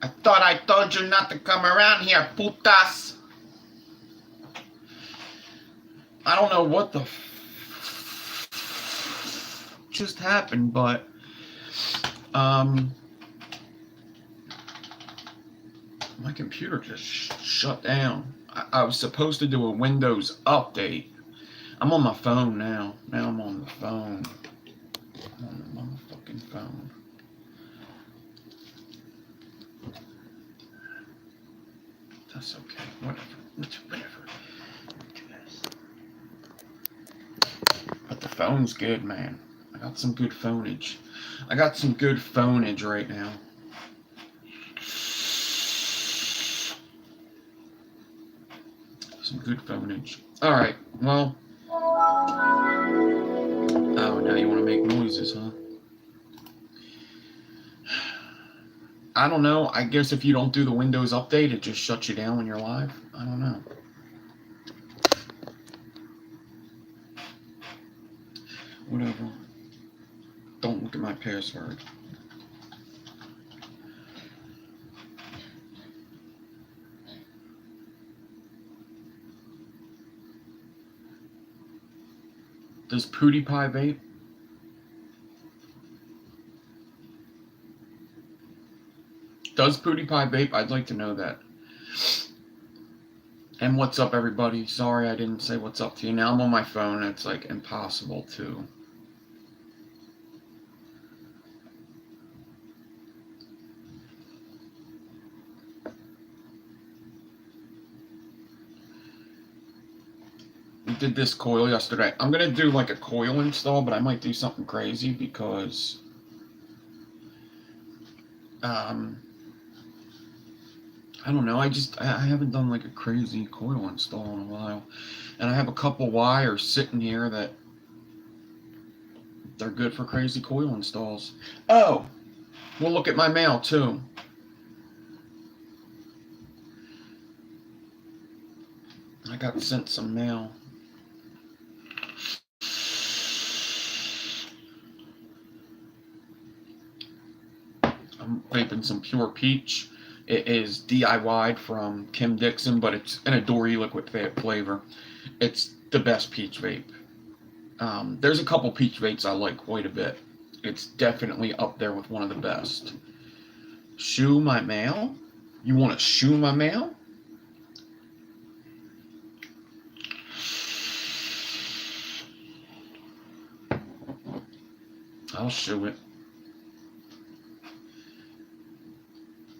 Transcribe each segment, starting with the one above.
I thought I told you not to come around here, putas. I don't know what the just happened, but my computer just shut down. I was supposed to do a Windows update. I'm on my phone now. Now I'm on the phone. I'm on the motherfucking phone. That's okay. Whatever. But the phone's good, man. I got some good phonage. Right now. Some good phonage. Alright, well. Oh, now you want to make noises, huh? I don't know. I guess if you don't do the Windows update, it just shuts you down when you're live. I don't know. Whatever. Don't look at my password. Does PewDiePie vape? Does PewDiePie vape? I'd like to know that. And what's up, everybody? Sorry I didn't say what's up to you. Now I'm on my phone. It's like impossible to. We did this coil yesterday. I'm going to do like a coil install, but I might do something crazy because I don't know. I haven't done like a crazy coil install in a while. And I have a couple wires sitting here that they're good for crazy coil installs. Oh, we'll look at my mail too. I got sent some mail. I'm vaping some Pure Peach. It is DIY'd from Kim Dixon, but it's an Adore liquid flavor. It's the best peach vape. There's a couple peach vapes I like quite a bit. It's definitely up there with one of the best. Shoo my mail? You want to shoo my mail? I'll shoo it.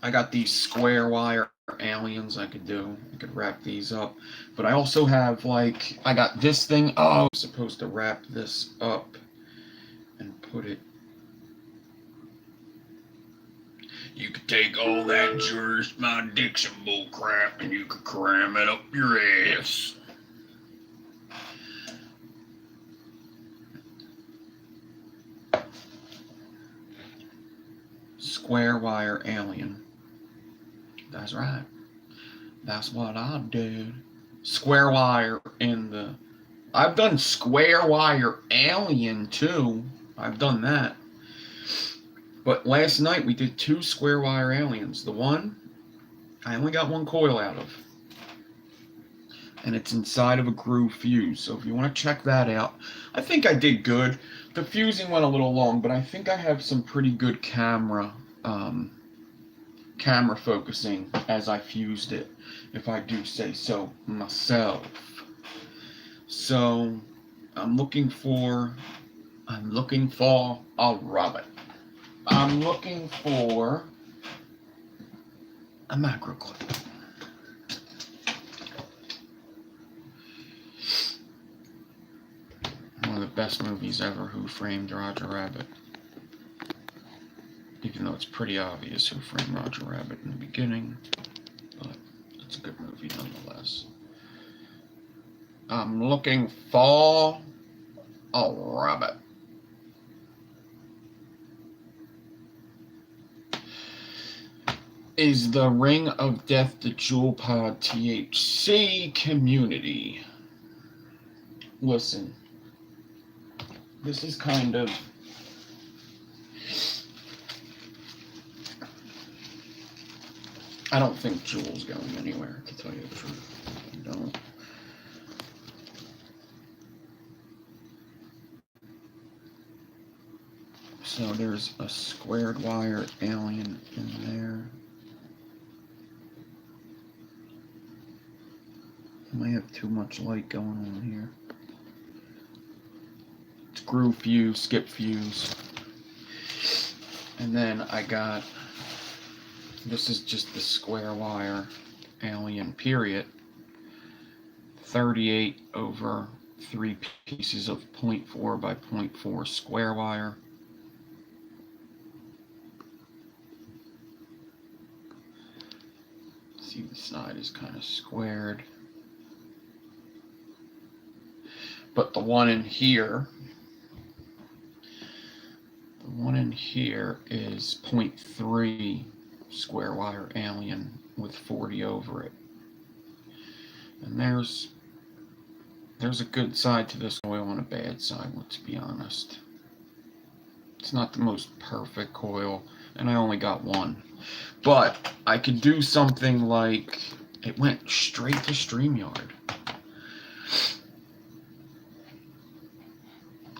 I got these square wire aliens I could do. I could wrap these up. But I also have, like, I got this thing. Oh, I'm supposed to wrap this up and put it. You could take all that my Dixon bull crap and you could cram it up your ass. Square wire alien. That's right. That's what I did. Square wire in the... I've done square wire alien too. I've done that. But last night we did 2 square wire aliens. The one, I only got 1 coil out of. And it's inside of a groove fuse. So if you want to check that out, I think I did good. The fusing went a little long, but I think I have some pretty good camera focusing as I fused it, if I do say so myself. So I'm looking for a rabbit. I'm looking for a macro clip. One of the best movies ever, Who Framed Roger Rabbit. Even though it's pretty obvious Who Framed Roger Rabbit in the beginning, but it's a good movie nonetheless. I'm looking for a rabbit. Is the Ring of Death the Jewel Pod THC community? Listen, this is kind of... I don't think Jewel's going anywhere, to tell you the truth. I don't. So there's a squared wire alien in there. I might have too much light going on here. It's groove fuse, skip fuse. And then I got, this is just the square wire alien period. 38 over 3 pieces of 0.4 by 0.4 square wire. See, the side is kind of squared. But the one in here is 0.3 square wire alien with 40 over it. And there's a good side to this coil and a bad side, let's be honest. It's not the most perfect coil, and I only got one. But I could do something like, it went straight to StreamYard.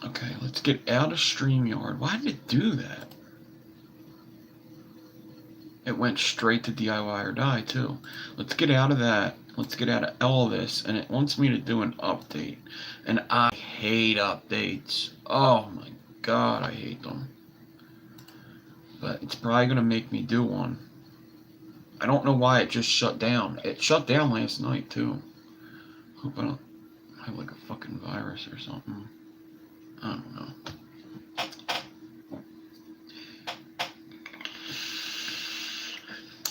Okay, let's get out of StreamYard. Why did it do that? It went straight to DIY or Die, too. Let's get out of that. Let's get out of all of this. And it wants me to do an update. And I hate updates. Oh my god, I hate them. But it's probably going to make me do one. I don't know why it just shut down. It shut down last night, too. Hope I don't have like a fucking virus or something. I don't know.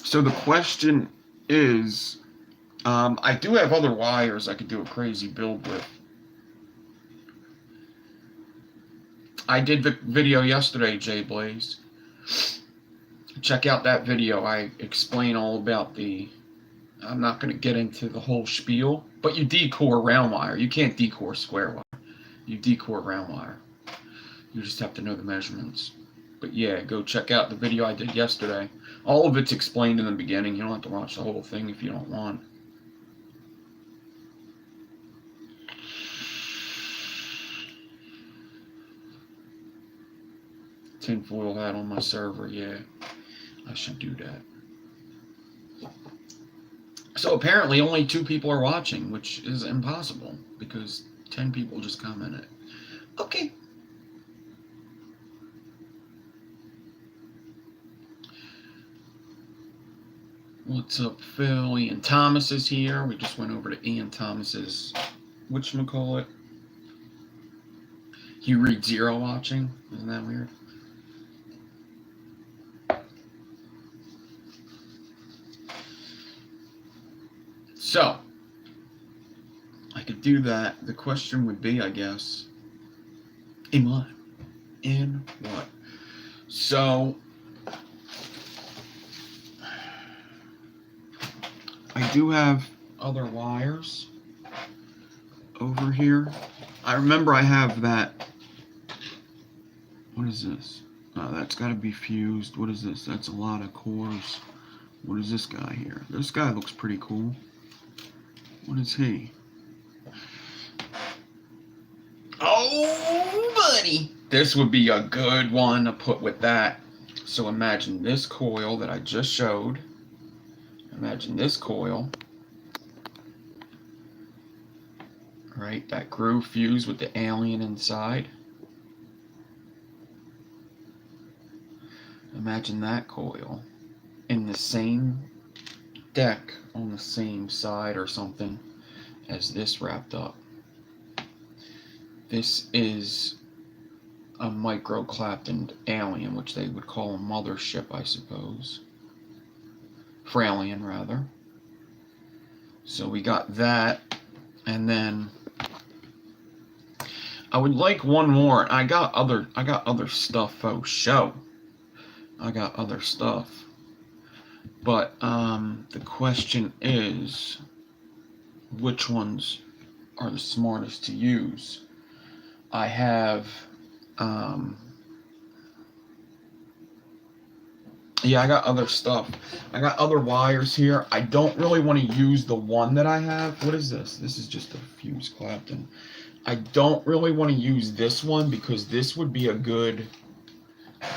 So the question is, I do have other wires I could do a crazy build with. I did the video yesterday, Jay Blaze. Check out that video. I explain all about the, I'm not going to get into the whole spiel, but you decore round wire. You can't decore square wire. You decore round wire. You just have to know the measurements. But yeah, go check out the video I did yesterday. All of it's explained in the beginning. You don't have to watch the whole thing if you don't want. Tinfoil hat on my server, yeah. I should do that. So apparently only 2 people are watching, which is impossible because 10 people just commented. Okay. What's up, Phil? Ian Thomas is here. We just went over to Ian Thomas's, whatchamacallit? You read 0 watching? Isn't that weird? So, I could do that. The question would be, I guess, in what? In what? So, I do have other wires over here. I remember I have that. What is this? Oh, that's got to be fused. What is this? That's a lot of cores. What is this guy here? This guy looks pretty cool. What is he? Oh, buddy! This would be a good one to put with that. So imagine this coil that I just showed. Imagine this coil. Right, that groove fuse with the alien inside. Imagine that coil in the same deck on the same side or something as this wrapped up. This is a micro-claptoned alien, which they would call a mothership, I suppose. Fralien, rather. So we got that, and then I would like one more. I got other stuff for show. I got other stuff. But the question is, which ones are the smartest to use? I have Yeah, I got other stuff. I got other wires here. I don't really want to use the one that I have. What is this? This is just a fuse Clapton. I don't really want to use this one because this would be a good...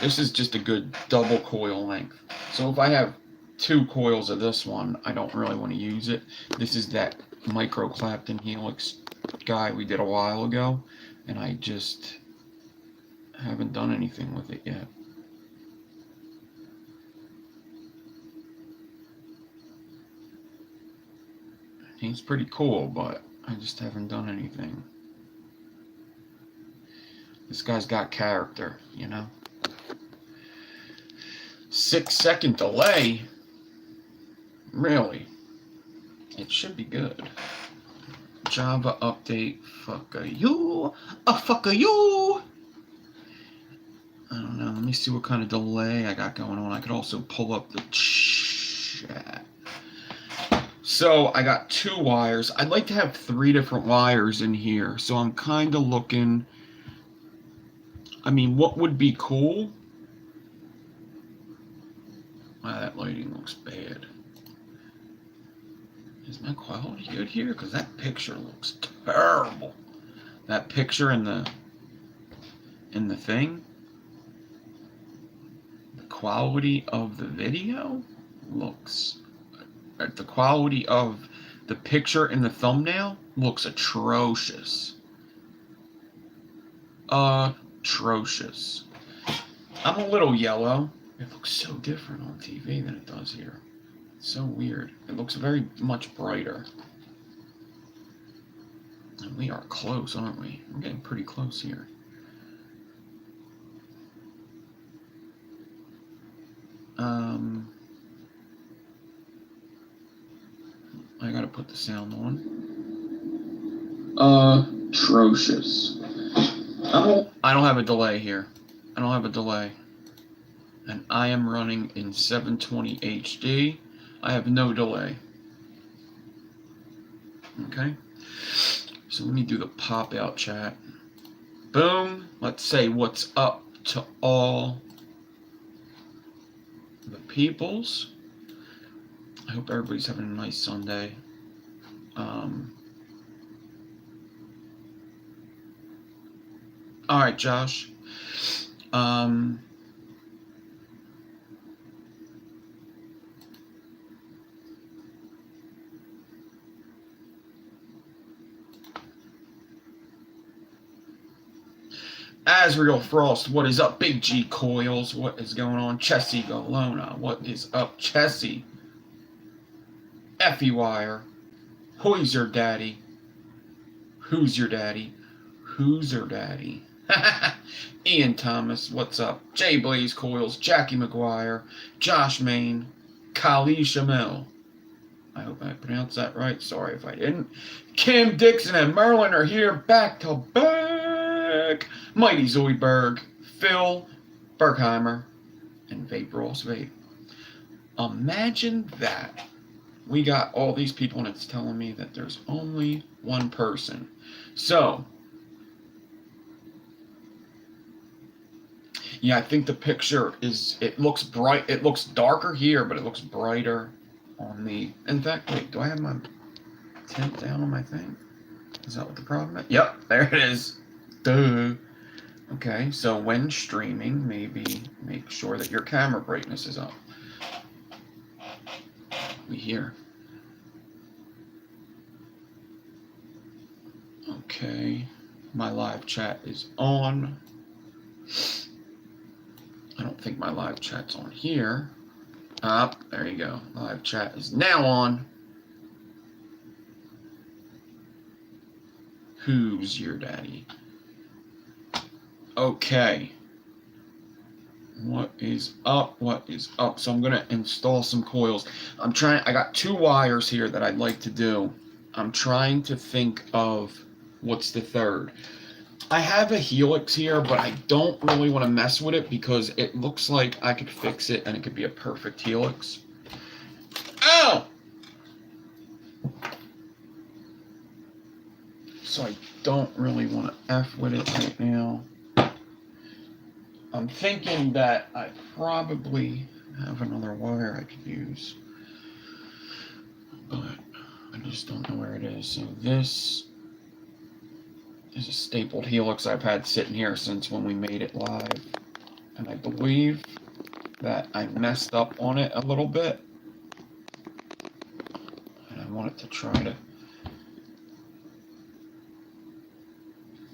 This is just a good double coil length. So if I have 2 coils of this one, I don't really want to use it. This is that micro Clapton helix guy we did a while ago, and I just haven't done anything with it yet. He's pretty cool, but I just haven't done anything. This guy's got character, you know? 6-second delay? Really? It should be good. Java update. Fuck you. Fuck you. I don't know. Let me see what kind of delay I got going on. I could also pull up the chat. So I got 2 wires. I'd like to have 3 different wires in here. So I'm kind of looking. I mean, what would be cool? Wow, that lighting looks bad. Is my quality good here? Because that picture looks terrible. That picture in the thing. The quality of the video looks... The quality of the picture in the thumbnail looks atrocious. Atrocious. I'm a little yellow. It looks so different on TV than it does here. It's so weird. It looks very much brighter. And we are close, aren't we? We're getting pretty close here. I gotta put the sound on. Atrocious. I don't have a delay here. I don't have a delay. And I am running in 720 HD. I have no delay. Okay. So let me do the pop out chat. Boom. Let's say what's up to all the peoples. I hope everybody's having a nice Sunday. All right, Josh. Asriel Frost, what is up? Big G Coils, what is going on? Chessie Galona, what is up? Chessie. Effie Wire. Who's your daddy? Who's your daddy? Who's your daddy? Ian Thomas, what's up? Jay Blaze Coils, Jackie McGuire, Josh Main, Kali Shamil. I hope I pronounced that right. Sorry if I didn't. Kim Dixon and Merlin are here back to back. Mighty Zoidberg, Phil Bergheimer, and Vape Rolls Vape. Imagine that. We got all these people and it's telling me that there's only one person. So, yeah, I think the picture is, it looks bright. It looks darker here, but it looks brighter on the, in fact, wait, do I have my tint down on my thing? Is that what the problem is? Yep, there it is. Duh. Okay, so when streaming, maybe make sure that your camera brightness is up. We hear. Okay, my live chat is on. I don't think my live chat's on here. There you go. Live chat is now on. Who's your daddy? Okay. What is up? What is up? So I'm gonna install some coils. I got 2 wires here that I'd like to do. I'm trying to think of what's the third. I have a helix here, but I don't really want to mess with it because it looks like I could fix it and it could be a perfect helix. Ow! So I don't really want to F with it right now. I'm thinking that I probably have another wire I could use, but I just don't know where it is. So this is a stapled helix I've had sitting here since when we made it live, and I believe that I messed up on it a little bit, and I wanted to try to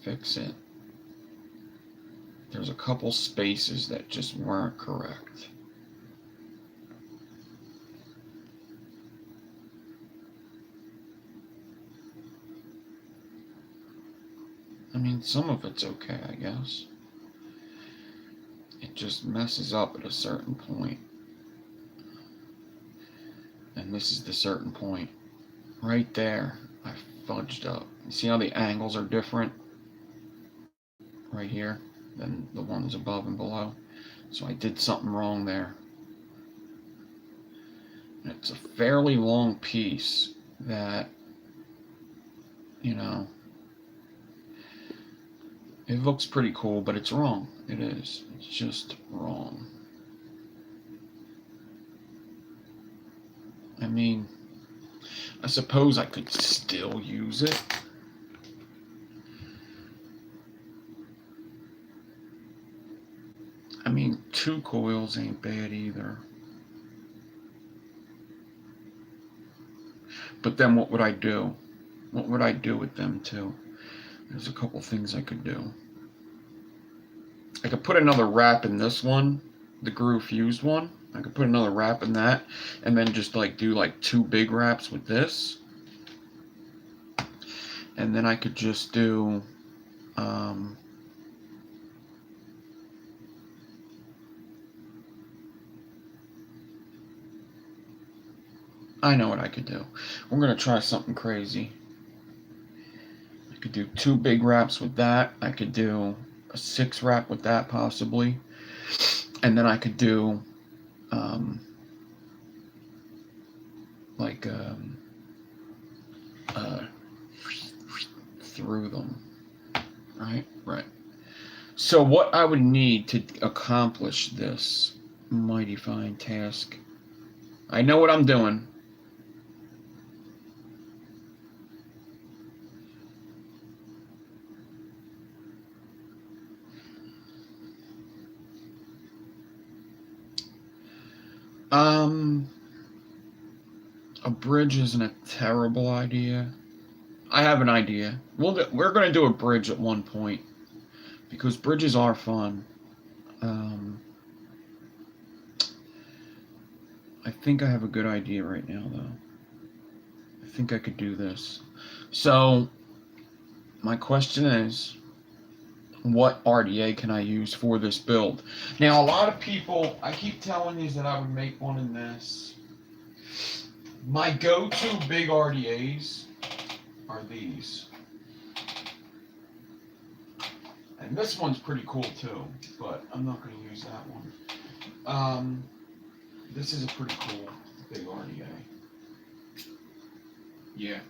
fix it. There's a couple spaces that just weren't correct. I mean, some of it's okay, I guess. It just messes up at a certain point. And this is the certain point. Right there, I fudged up. You see how the angles are different? Right here than the ones above and below. So I did something wrong there. And it's a fairly long piece that, you know, it looks pretty cool, but it's wrong. It is. It's just wrong. I mean, I suppose I could still use it. I mean, 2 coils ain't bad either. But then what would I do? What would I do with them too? There's a couple things I could do. I could put another wrap in this one, the groove fused one. I could put another wrap in that, and then just like do like 2 big wraps with this. And then I could just do I know what I could do. We're gonna try something crazy. I could do 2 big wraps with that. I could do a 6 wrap with that possibly, and then I could do like through them. Right. So what I would need to accomplish this mighty fine task, I know what I'm doing. A bridge isn't a terrible idea. I have an idea. We're going to do a bridge at one point, because bridges are fun. I think I have a good idea right now, though. I think I could do this. So, my question is, what RDA can I use for this build? Now, a lot of people, I keep telling you that I would make one in this. My go-to big RDAs are these. And this one's pretty cool too, but I'm not going to use that one. This is a pretty cool big RDA. Yeah.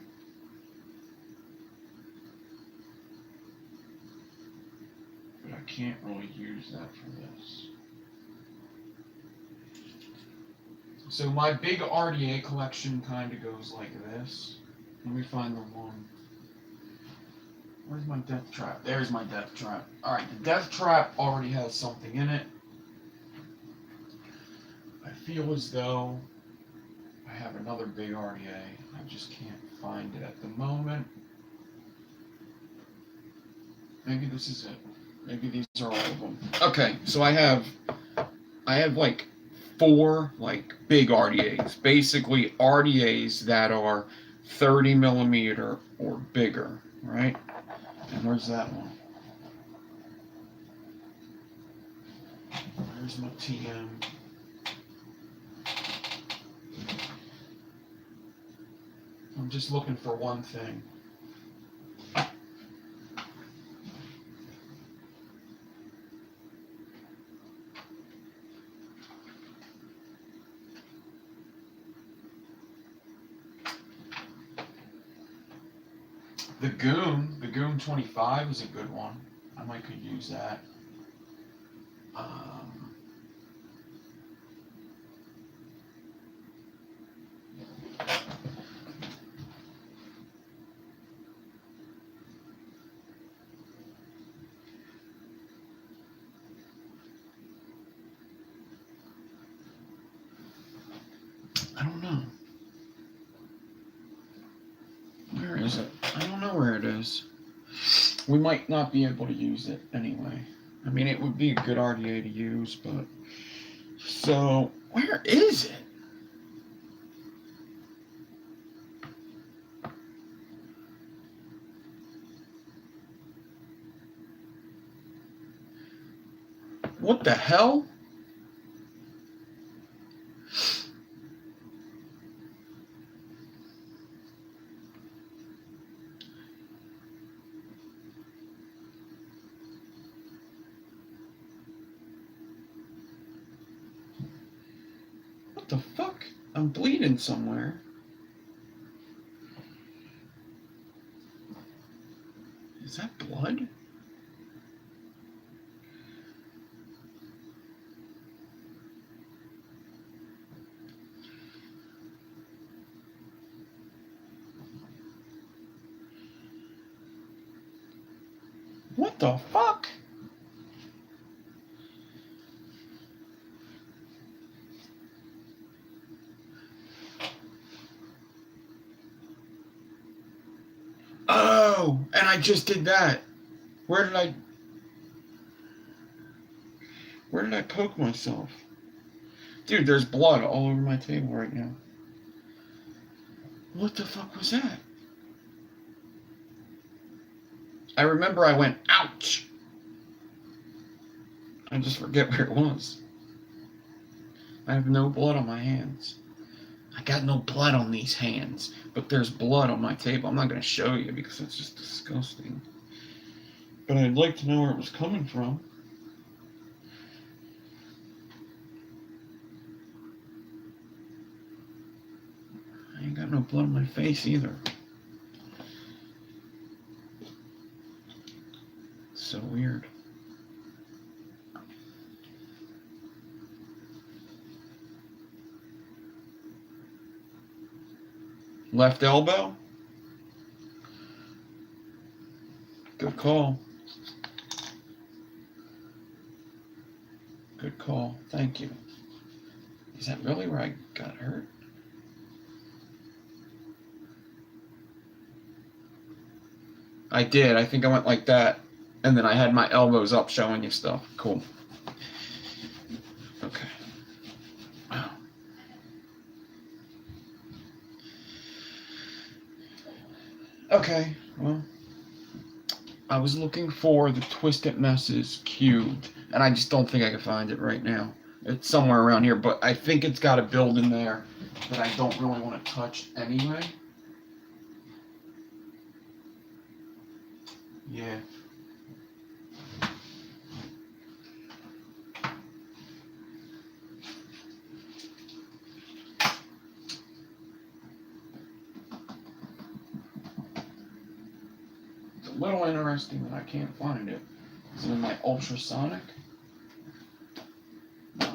But I can't really use that for this. So my big RDA collection kind of goes like this. Let me find the one. Where's my death trap? There's my death trap. Alright, the death trap already has something in it. I feel as though I have another big RDA. I just can't find it at the moment. Maybe this is it. Maybe these are all of them. Okay, so I have like 4 like big RDAs. Basically RDAs that are 30 millimeter or bigger, right? And where's that one? Where's my TM? I'm just looking for one thing. The Goon 25 is a good one. I might could use that. I don't know. Where is it? I don't know where it is. We might not be able to use it anyway. I mean, it would be a good RDA to use, but... So, where is it? What the hell? What the fuck? I'm bleeding somewhere. Is that blood? What the fuck? Oh, and I just did that. Where did I poke myself? Dude, there's blood all over my table right now. What the fuck was that? I remember I went, ouch! I just forget where it was. I have no blood on my hands. I got no blood on these hands, but there's blood on my table. I'm not going to show you because it's just disgusting. But I'd like to know where it was coming from. I ain't got no blood on my face either. So weird. Left elbow? Good call. Good call. Thank you. Is that really where I got hurt? I did. I think I went like that. And then I had my elbows up showing you stuff. Cool. Okay. Wow. Okay, well, I was looking for the Twisted Messes cubed, and I just don't think I can find it right now. It's somewhere around here, but I think it's got a build in there that I don't really want to touch anyway. Yeah. It's a little interesting that I can't find it. Is it in my ultrasonic? No.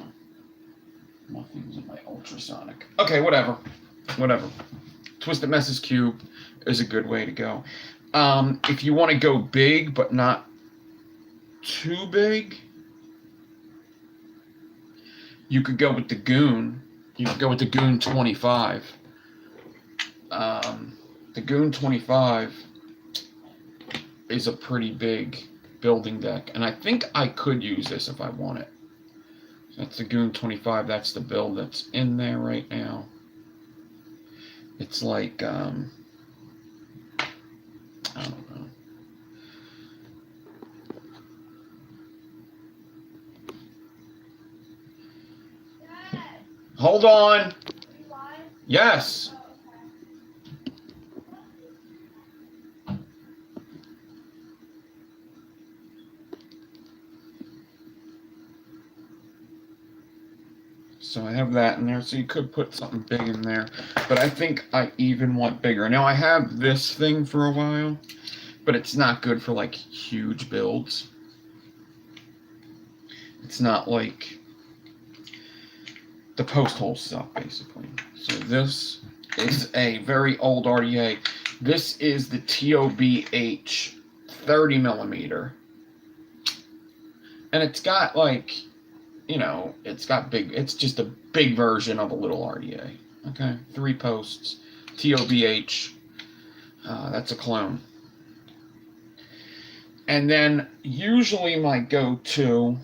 Nothing's in my ultrasonic. Okay, whatever. Whatever. Twisted Messes cube is a good way to go. If you want to go big, but not too big, you could go with the Goon. You could go with the Goon 25. The Goon 25 is a pretty big building deck, and I think I could use this if I want it. That's the Goon 25. That's the build that's in there right now. It's like, I don't know. Hold on. Yes. So I have that in there, so you could put something big in there. But I think I even want bigger. Now I have this thing for a while, but it's not good for like huge builds. It's not like the post hole stuff, basically. So this is a very old RDA. This is the TOBH 30 millimeter. And it's got like, you know, it's got big, it's just a big version of a little RDA. Okay, 3 posts. TOBH. That's a clone. And then usually my go-to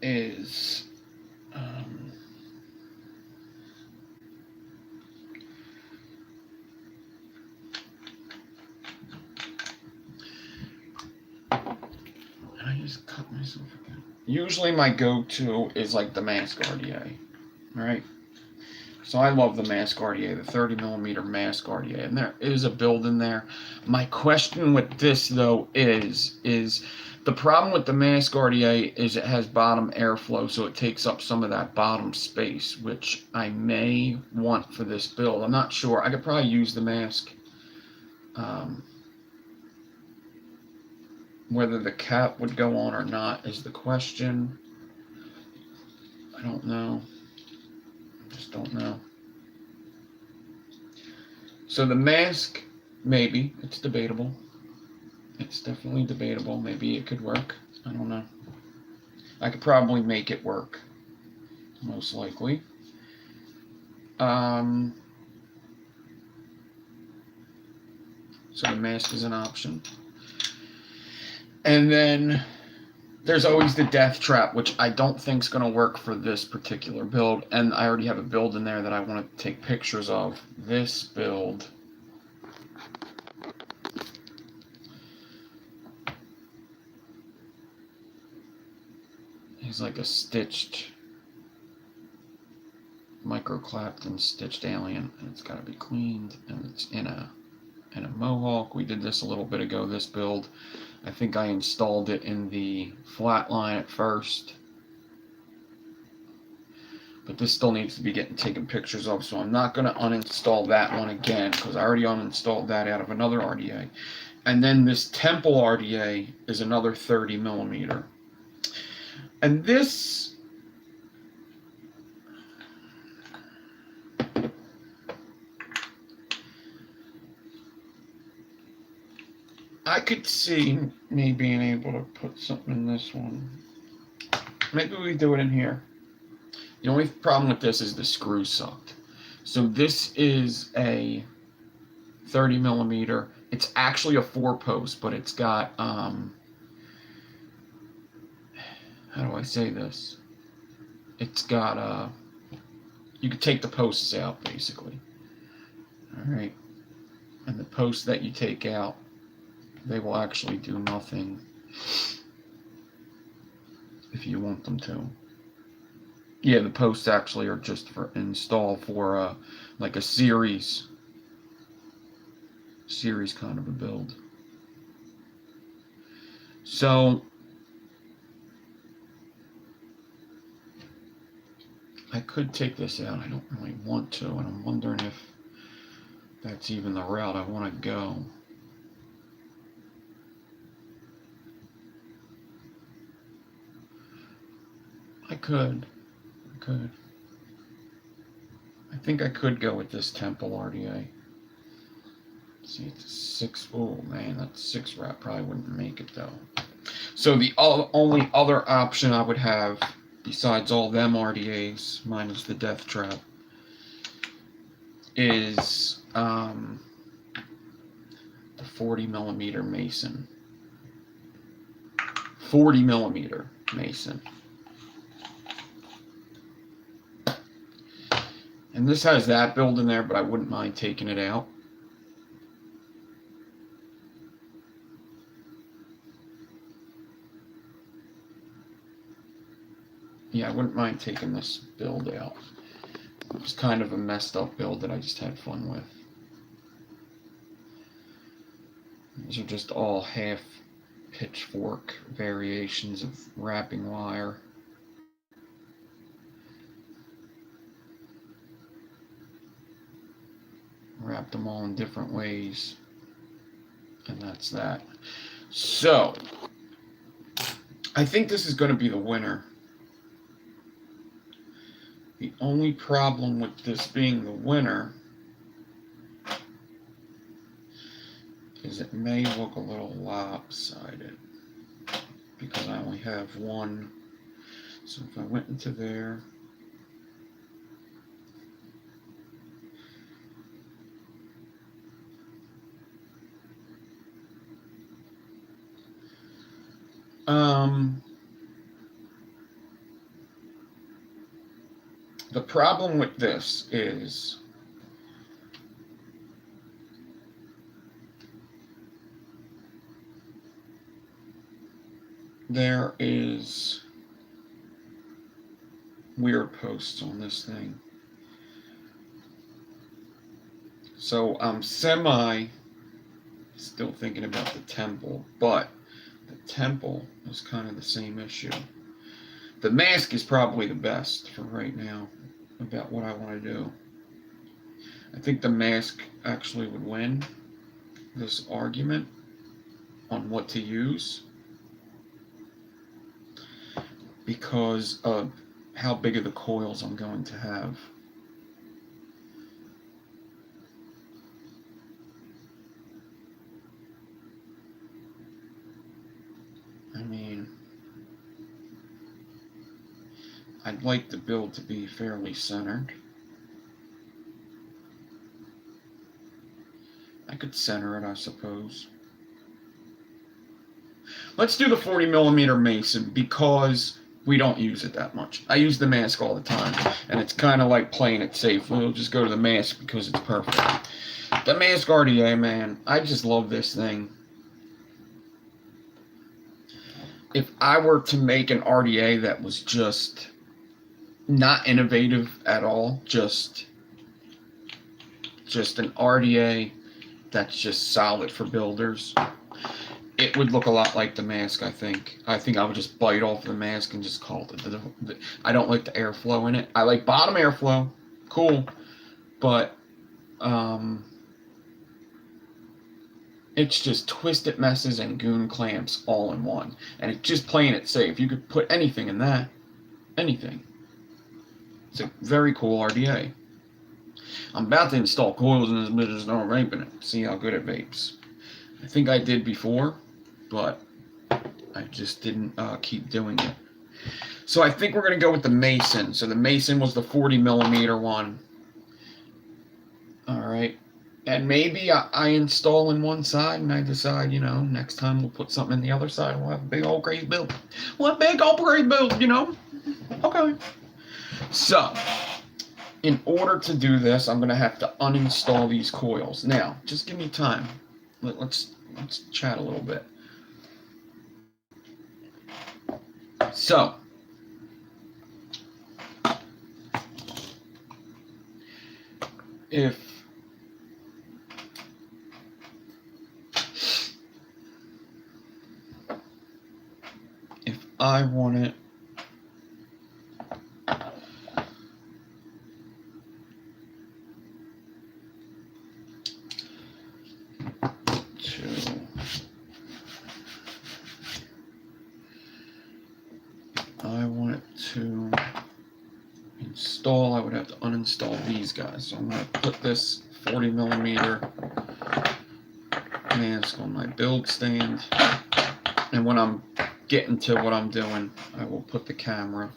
is and I just cut myself again. Usually my go-to is like the Mask RDA. Alright? So I love the Mask RDA, the 30mm Mask RDA, and there is a build in there. My question with this though is the problem with the Mask RDA is it has bottom airflow, so it takes up some of that bottom space, which I may want for this build. I'm not sure. I could probably use the mask. Whether the cap would go on or not is the question. I don't know. I just don't know. So the mask, maybe. It's debatable. It's definitely debatable. Maybe it could work. I don't know. I could probably make it work. Most likely. So the mask is an option. And then there's always the death trap, which I don't think is going to work for this particular build. And I already have a build in there that I want to take pictures of. This build is like a stitched, micro-clapped and stitched alien. And it's got to be cleaned. And it's in a mohawk. We did this a little bit ago, this build. I think I installed it in the flatline at first. But this still needs to be getting taken pictures of, so I'm not going to uninstall that one again, because I already uninstalled that out of another RDA. And then this Temple RDA is another 30mm. And this... I could see me being able to put something in this one. Maybe we do it in here. The only problem with this is the screw sucked. So this is a 30mm. It's actually a 4-post, but it's got, how do I say this? It's got, you could take the posts out, basically. Alright. And the posts that you take out, they will actually do nothing if you want them to. Yeah, the posts actually are just for install for like a series kind of a build. So I could take this out. I don't really want to, and I'm wondering if that's even the route I want to go. I could. I think I could go with this Temple RDA. See, it's a 6. Oh man, that 6 wrap probably wouldn't make it though. So the only other option I would have, besides all them RDAs, minus the death trap, is the 40mm Mason. 40mm Mason. And this has that build in there, but I wouldn't mind taking it out. Yeah, I wouldn't mind taking this build out. It was kind of a messed up build that I just had fun with. These are just all half pitchfork variations of wrapping wire. Wrapped them all in different ways. And that's that. So, I think this is going to be the winner. The only problem with this being the winner is it may look a little lopsided because I only have one. So if I went into there, Um, the problem with this is there is weird posts on this thing. So I'm still thinking about the temple, but the temple is kind of the same issue. The mask is probably the best for right now about what I want to do. I think the mask actually would win this argument on what to use because of how big of the coils I'm going to have. I mean, I'd like the build to be fairly centered. I could center it, I suppose. Let's do the 40mm Mason because we don't use it that much. I use the mask all the time, and it's kind of like playing it safe. We'll just go to the mask because it's perfect. The mask RDA, man, I just love this thing. If I were to make an RDA that was just not innovative at all, just an RDA that's just solid for builders, it would look a lot like the mask, I think. I think I would just bite off the mask and just call it. I don't like the airflow in it. I like bottom airflow. Cool. But, it's just twisted messes and goon clamps all in one. And it's just playing it safe. You could put anything in that. Anything. It's a very cool RDA. I'm about to install coils in this bitch and start vaping it. See how good it vapes. I think I did before, but I just didn't keep doing it. So I think we're going to go with the Mason. So the Mason was the 40mm one. Alright. And maybe I install in one side and I decide, you know, next time we'll put something in the other side. We'll have a big old crazy build. We'll have a big old crazy build, you know? Okay. So, in order to do this, I'm going to have to uninstall these coils. Now, just give me time. Let's chat a little bit. So, if I want it to install, I would have to uninstall these guys. So I'm going to put this 40mm mask on my build stand. And when I'm getting to what I'm doing, I will put the camera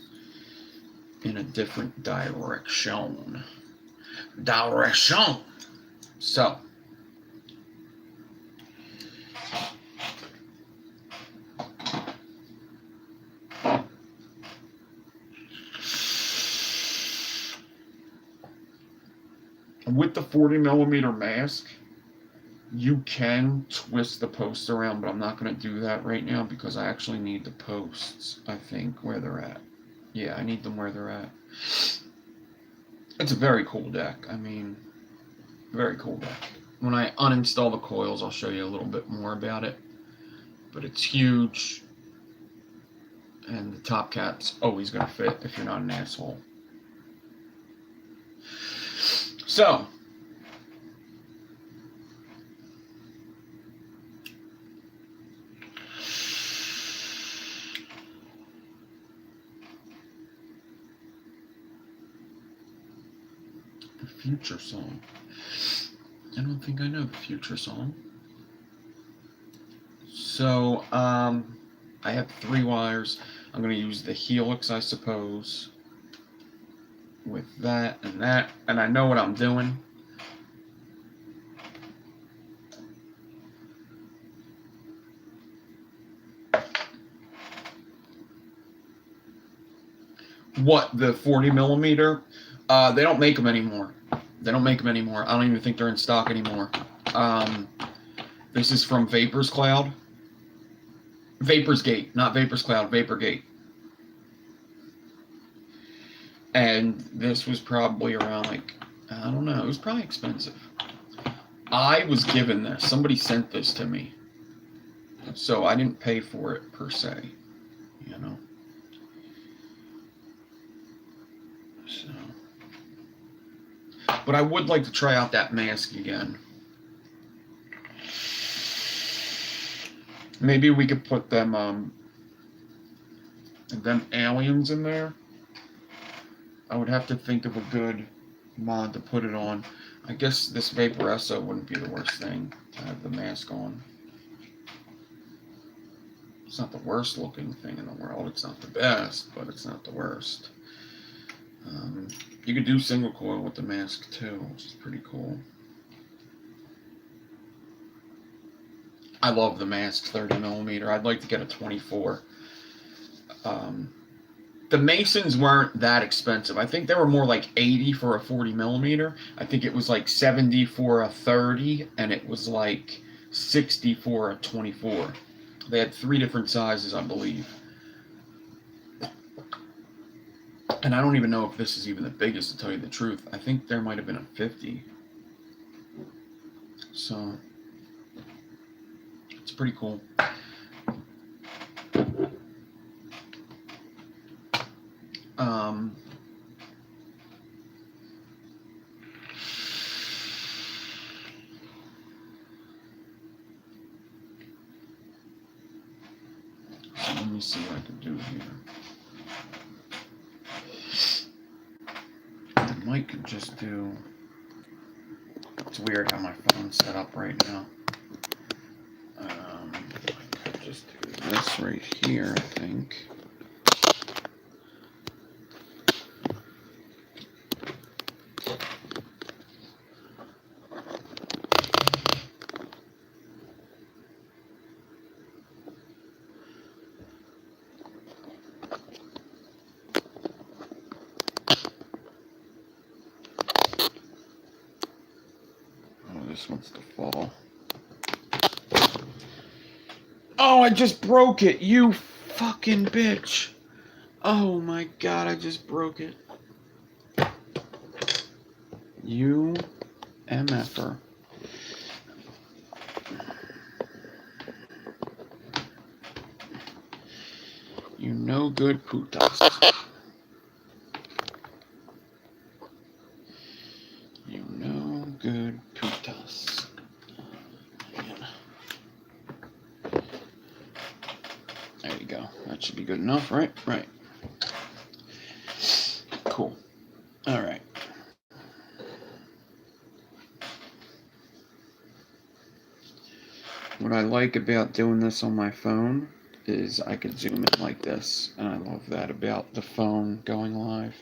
in a different direction. So, with the 40mm mask, you can twist the posts around, but I'm not going to do that right now because I actually need the posts, I think, where they're at. Yeah, I need them where they're at. It's a very cool deck. I mean, very cool deck. When I uninstall the coils, I'll show you a little bit more about it. But it's huge. And the top cap's always going to fit if you're not an asshole. So, the future song. I don't think I know the future song. So, I have 3 wires. I'm going to use the helix, I suppose, with that, and I know what I'm doing. What, the 40 millimeter? They don't make them anymore. They don't make them anymore. I don't even think they're in stock anymore. This is from Vapors Cloud. Vapors Gate, not Vapors Cloud, Vapor Gate. And this was probably around, like, I don't know, it was probably expensive. I was given this. Somebody sent this to me. So I didn't pay for it per se, you know. So, but I would like to try out that mask again. Maybe we could put them aliens in there. I would have to think of a good mod to put it on. I guess this Vaporesso wouldn't be the worst thing to have the mask on. It's not the worst looking thing in the world. It's not the best, but it's not the worst. You could do single coil with the mask too, which is pretty cool. I love the mask 30 millimeter. I'd like to get a 24. The Masons weren't that expensive. I think they were more like 80 for a 40 millimeter. I think it was like 70 for a 30, and it was like 60 for a 24. They had 3 different sizes, I believe. And I don't even know if this is even the biggest, to tell you the truth. I think there might have been a 50. So, it's pretty cool. So let me see what I can do here. I might could just do. It's weird how my phone's set up right now. I could just do this right here, I think. This wants to fall. Oh, I just broke it, you fucking bitch. Oh my god, I just broke it. You MFer. You no good putas. You no good putas. There you go. That should be good enough, right? Right. Cool. All right. What I like about doing this on my phone is I could zoom in like this, and I love that about the phone going live.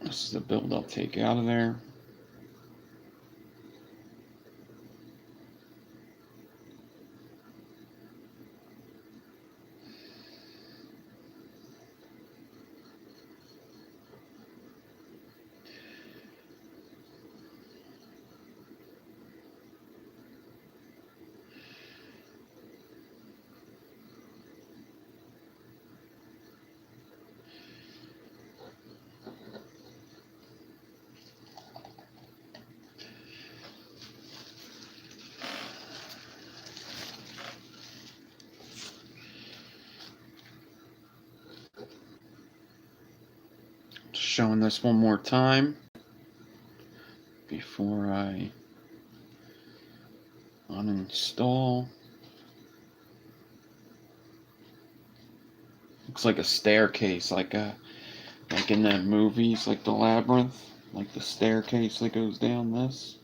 This is the build I'll take out of there. Showing this one more time before I uninstall. Looks like a staircase, like in that movies, like the Labyrinth, like the staircase that goes down this.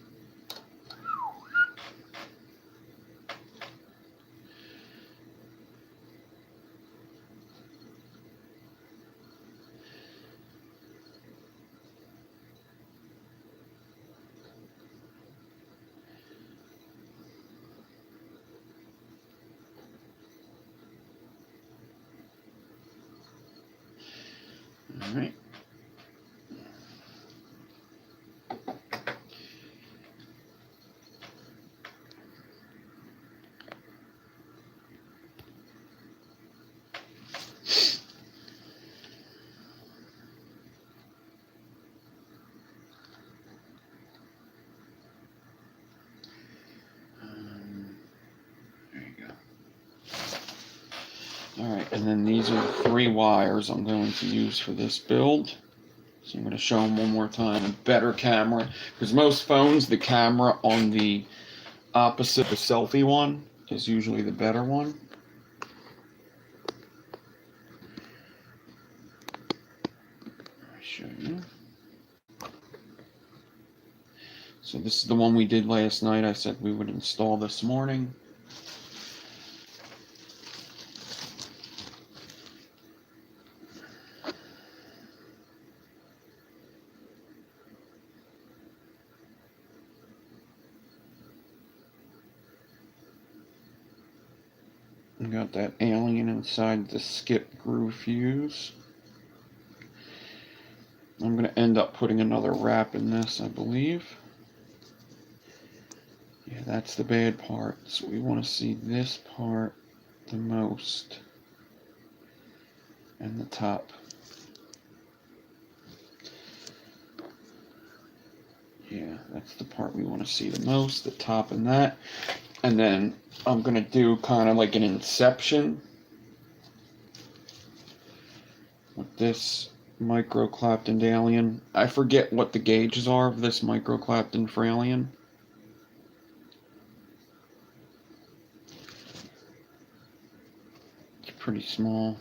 right. There you go. Alright, and then these are the 3 wires I'm going to use for this build. So I'm going to show them one more time. A better camera. Because most phones, the camera on the opposite, the selfie one, is usually the better one. I'll show you. So this is the one we did last night. I said we would install this morning. We got that alien inside the skip groove fuse. I'm going to end up putting another wrap in this, I believe. Yeah, that's the bad part. So we want to see this part the most. And the top. Yeah, that's the part we want to see the most, the top and that. And then I'm going to do kind of like an inception with this micro Clapton alien. I forget what the gauges are of this micro Clapton for alien. It's pretty small.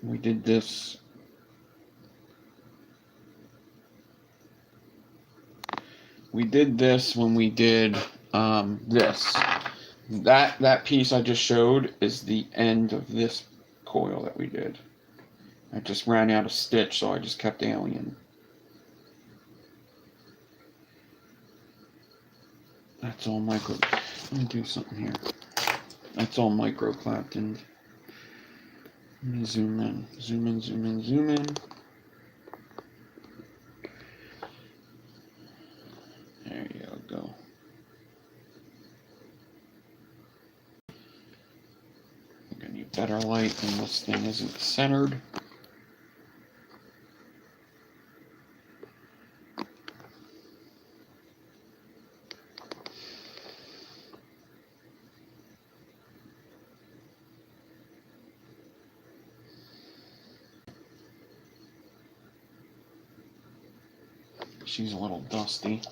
We did this. We did this when we did this. That piece I just showed is the end of this coil that we did. I just ran out of stitch, so I just kept alien. That's all micro. Let me do something here. That's all micro Clapton. Let me zoom in. Zoom in, zoom in, zoom in. There you go. I'm gonna need better light when this thing isn't centered. She's a little dusty.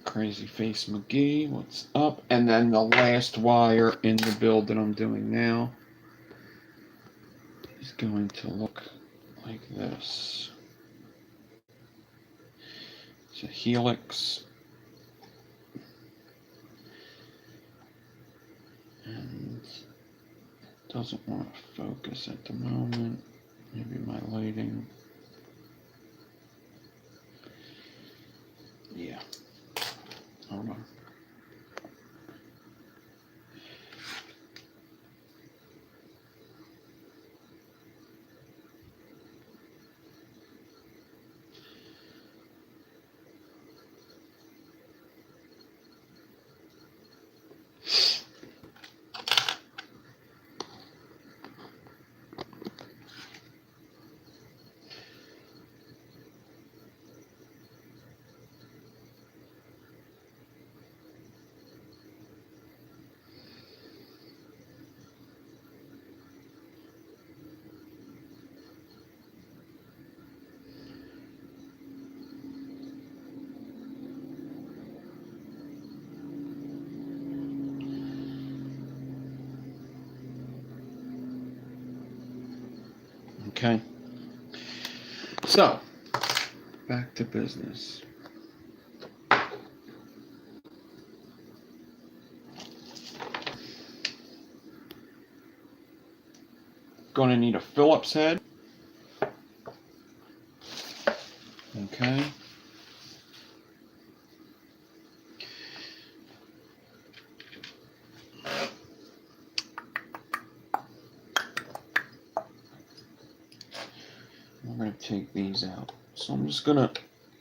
Crazy Face McGee, what's up? And then the last wire in the build that I'm doing now is going to look like this. It's a helix. And it doesn't want to focus at the moment. Maybe my lighting. Yeah. Hold on. Okay. So, back to business. Going to need a Phillips head. Okay. I'm going to take these out. So I'm just going to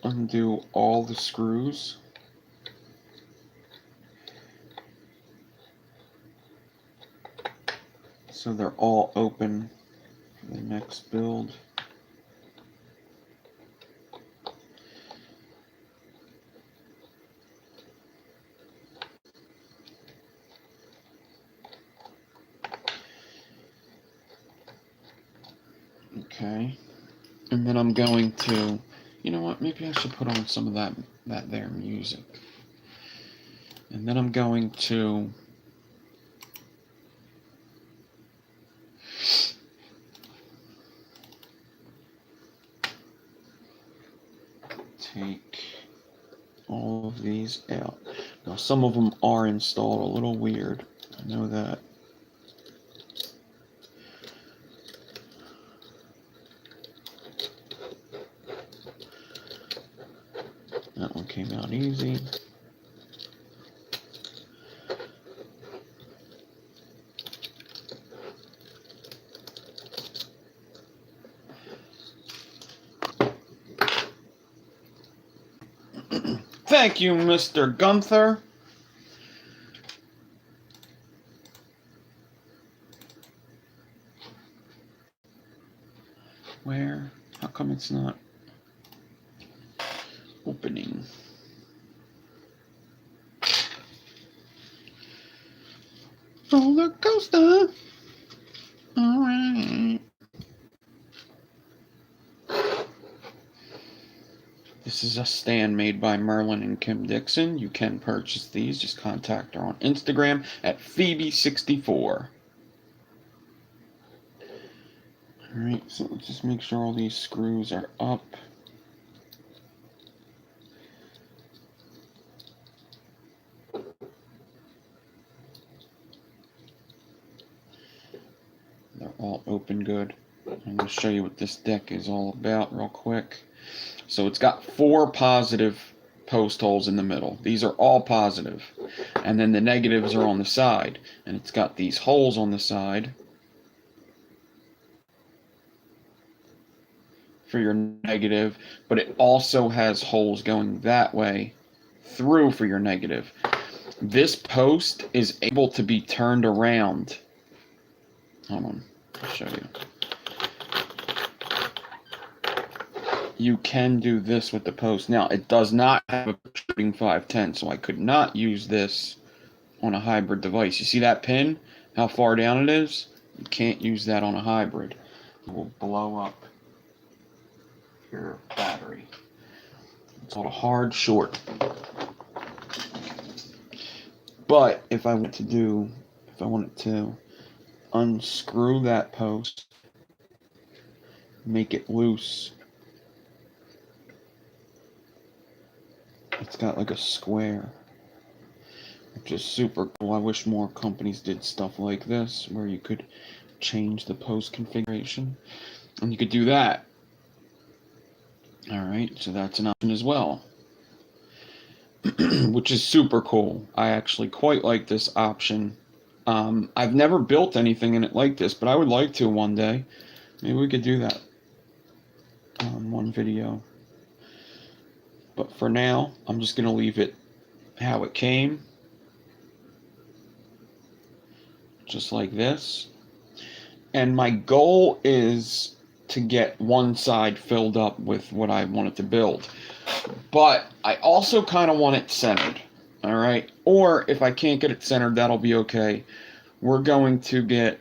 undo all the screws. So they're all open for the next build. Okay. And then I'm going to, you know what, maybe I should put on some of that there music. And then I'm going to take all of these out. Now some of them are installed a little weird. I know that. That one came out easy. Thank you, Mr. Gunther. Where? How come it's not opening? Roller coaster. All right. This is a stand made by Merlin and Kim Dixon. You can purchase these. Just contact her on Instagram at Phoebe64. Alright, so let's just make sure all these screws are up. They're all open good. I'm going to show you what this deck is all about real quick. So it's got 4 positive post holes in the middle. These are all positive. And then the negatives are on the side. And it's got these holes on the side for your negative, but it also has holes going that way through for your negative. This post is able to be turned around. Hold on, I'll show you. You can do this with the post. Now, it does not have a protruding 510, so I could not use this on a hybrid device. You see that pin? How far down it is? You can't use that on a hybrid. It will blow up your battery. It's called a hard short. But if I wanted to unscrew that post, make it loose, it's got like a square, which is super cool. I wish more companies did stuff like this, where you could change the post configuration, and you could do that. Alright, so that's an option as well. Which is super cool. I actually quite like this option. I've never built anything in it like this, but I would like to one day. Maybe we could do that on one video. But for now, I'm just going to leave it how it came. Just like this. And my goal is to get one side filled up with what I wanted to build. But I also kind of want it centered. Alright? Or if I can't get it centered, that'll be okay. We're going to get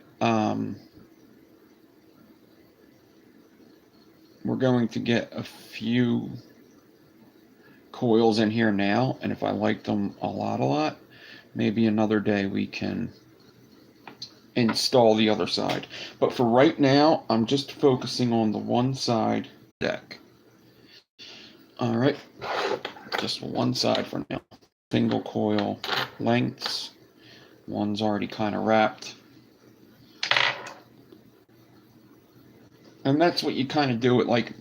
a few coils in here now, and if I like them a lot, maybe another day we can install the other side. But for right now, I'm just focusing on the one side deck. Alright, just one side for now. Single coil lengths. One's already kind of wrapped. And that's what you kind of do it like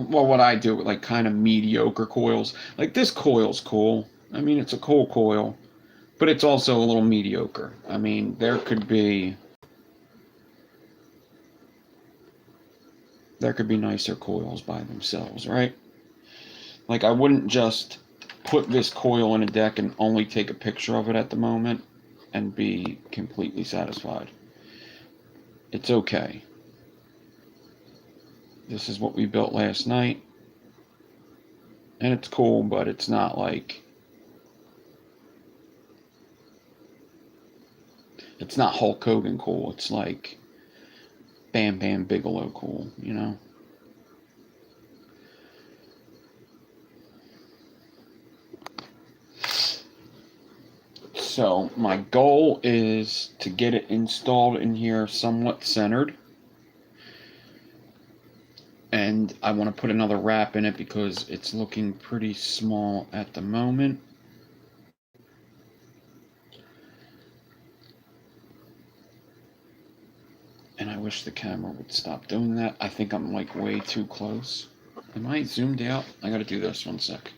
well, what I do with like kind of mediocre coils. Like this coil's cool. I mean, it's a cool coil, but it's also a little mediocre. I mean, there could be nicer coils by themselves, right? Like I wouldn't just put this coil in a deck and only take a picture of it at the moment and be completely satisfied. It's okay. This is what we built last night. And it's cool, but it's not like... It's not Hulk Hogan cool. It's like Bam Bam Bigelow cool, you know? So my goal is to get it installed in here somewhat centered. And I want to put another wrap in it because it's looking pretty small at the moment. And I wish the camera would stop doing that. I think I'm like way too close. Am I zoomed out? I gotta do this 1 sec.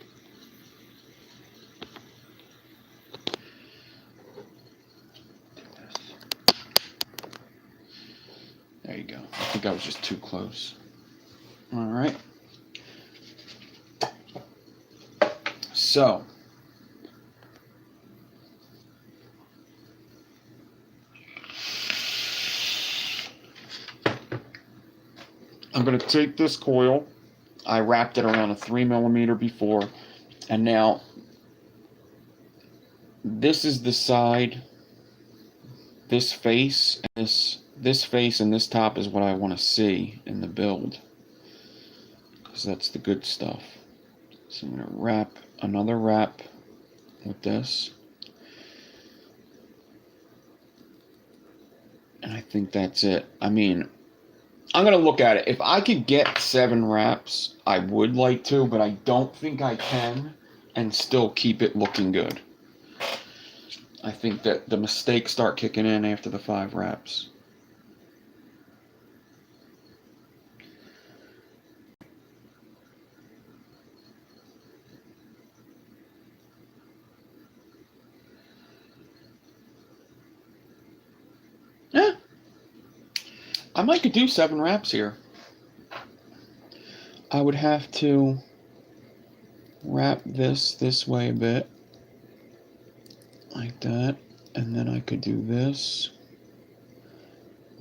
There you go. I think I was just too close. All right. So, I'm going to take this coil. I wrapped it around a 3mm before, and now this is the side. This face, and this face and this top is what I want to see in the build, because that's the good stuff. So I'm going to wrap another wrap with this. And I think that's it. I mean, I'm going to look at it. If I could get 7 wraps, I would like to, but I don't think I can and still keep it looking good. I think that the mistakes start kicking in after the 5 wraps. Yeah. I might could do 7 wraps here. I would have to wrap this way a bit, like that, and then I could do this,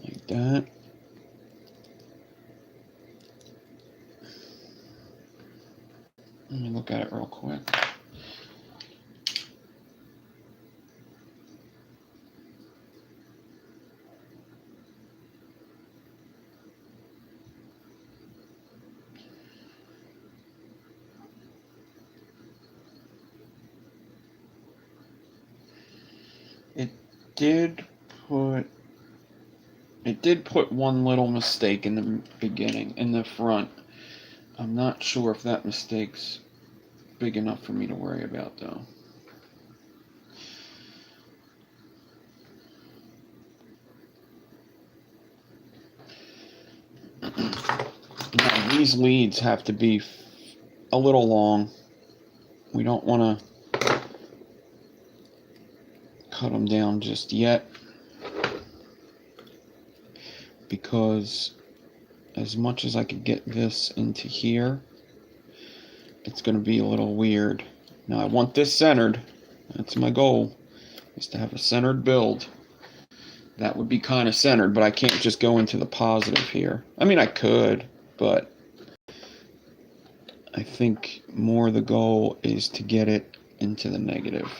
like that. Let me look at it real quick. It did put one little mistake in the beginning, in the front. I'm not sure if that mistake's big enough for me to worry about, though. Now, these leads have to be a little long. We don't want to cut them down just yet, because as much as I could get this into here, it's going to be a little weird. Now I want this centered. That's my goal, is to have a centered build. That would be kind of centered, but I can't just go into the positive here. I mean, I could, but I think more the goal is to get it into the negative.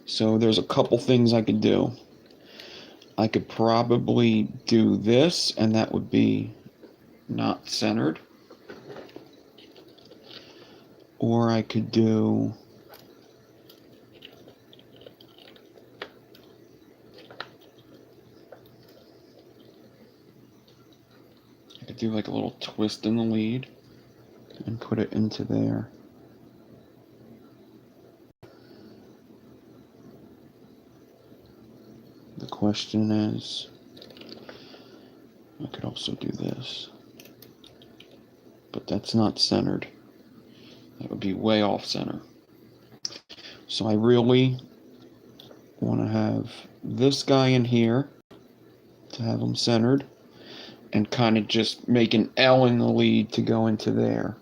So there's a couple things I could do. I could probably do this, and that would be not centered. Or I could do like a little twist in the lead and put it into there. The question is, I could also do this, but That's not centered. That would be way off center. So I really want to have this guy in here to have him centered and kind of just make an L in the lead to go into there,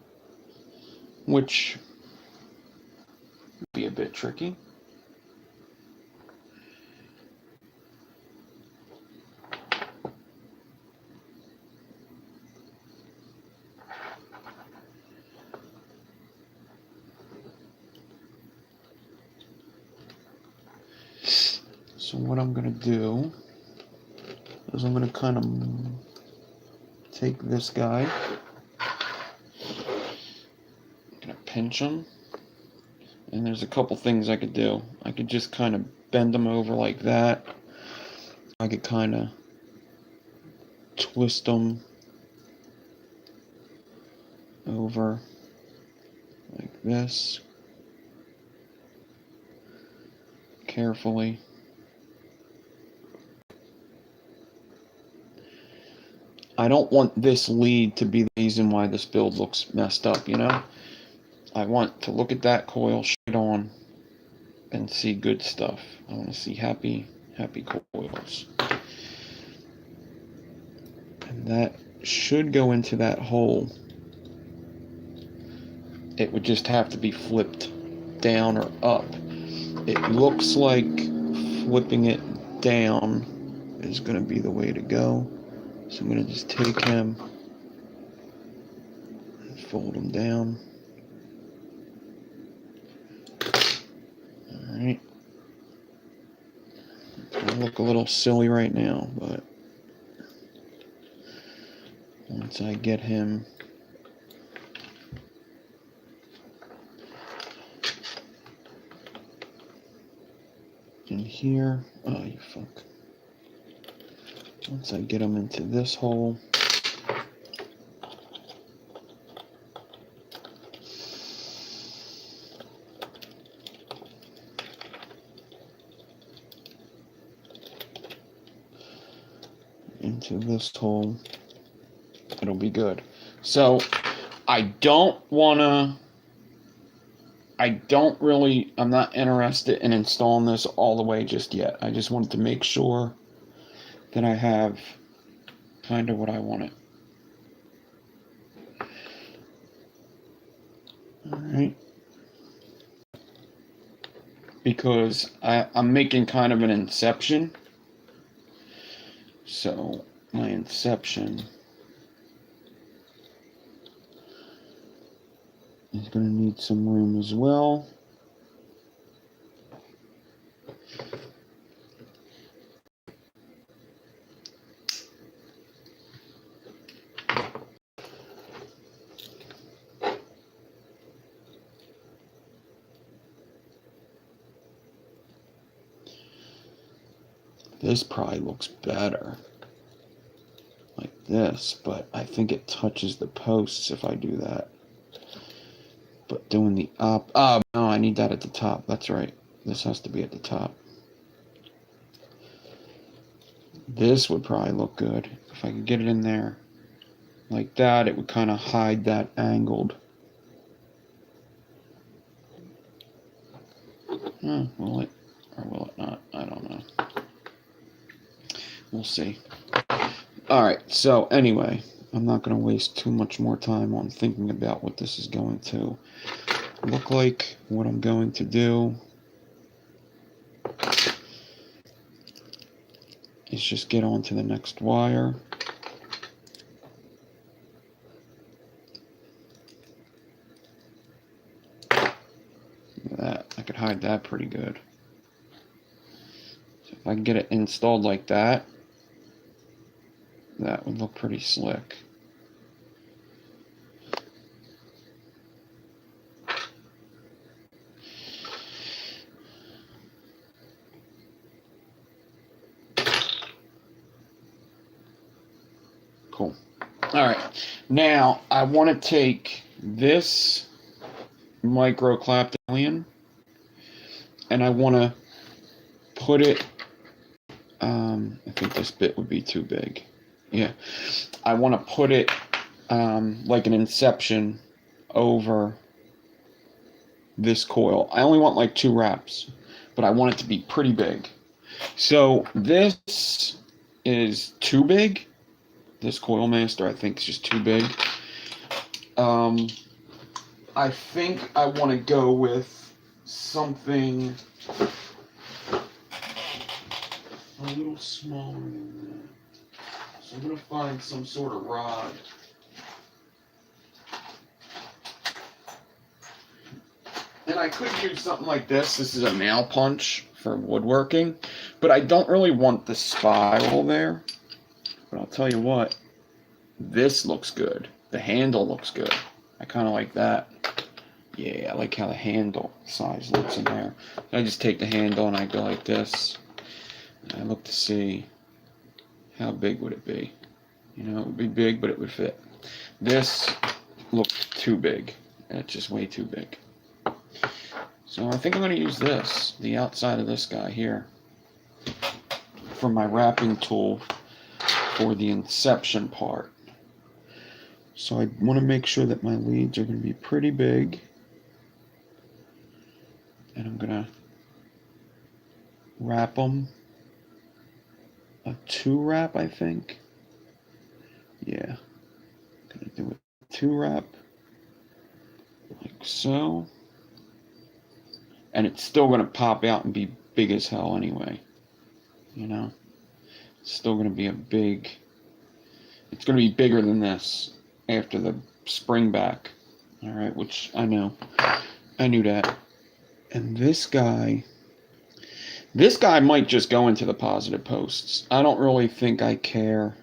which would be a bit tricky. So what I'm going to do is I'm going to kind of take this guy, I'm going to pinch him, and there's a couple things I could do. I could just kind of bend him over like that. I could kind of twist them over like this, carefully. I don't want this lead to be the reason why this build looks messed up, you know? I want to look at that coil straight on and see good stuff. I want to see happy coils. And that should go into that hole. It would just have to be flipped down or up. It looks like flipping it down is going to be the way to go. So I'm going to just take him and fold him down. Alright. It's going to look a little silly right now, but once I get him in here, oh you fuck. Once I get him into this hole, into this hole, it'll be good. So I'm not interested in installing this all the way just yet. I just wanted to make sure that I have kind of what I wanted. Alright. Because I'm making kind of an inception. So my inception is going to need some room as well. This probably looks better like this, but I think it touches the posts if I do that. But doing the oh no, I need that at the top. That's right. This has to be at the top. This would probably look good if I could get it in there like that. It would kind of hide that angled. Will it or will it not? I don't know. We'll see. Alright, so anyway, I'm not going to waste too much more time on thinking about what this is going to look like. What I'm going to do is just get on to the next wire. Look at that. I could hide that pretty good. So if I can get it installed like that, that would look pretty slick. Cool. All right. Now I want to take this micro clapped alien and I want to put it, I think this bit would be too big. Yeah. I want to put it like an inception over this coil. I only want like 2 wraps, but I want it to be pretty big. So this is too big. This coil master, I think, is just too big. I think I want to go with something a little smaller than that. So I'm going to find some sort of rod. And I could use something like this. This is a nail punch for woodworking. But I don't really want the spiral there. But I'll tell you what, this looks good. The handle looks good. I kind of like that. Yeah, I like how the handle size looks in there. I just take the handle and I go like this. And I look to see how big would it be. You know, it would be big, but it would fit. This looks too big. It's just way too big. So I think I'm going to use this, the outside of this guy here, for my wrapping tool for the inception part. So I want to make sure that my leads are going to be pretty big. And I'm going to wrap them a 2 wrap, I think. Yeah. Going to do a 2 wrap like so. And it's still going to pop out and be big as hell anyway. You know? It's still going to be a big... It's going to be bigger than this after the spring back. Alright, which I know. I knew that. And this guy might just go into the positive posts. I don't really think I care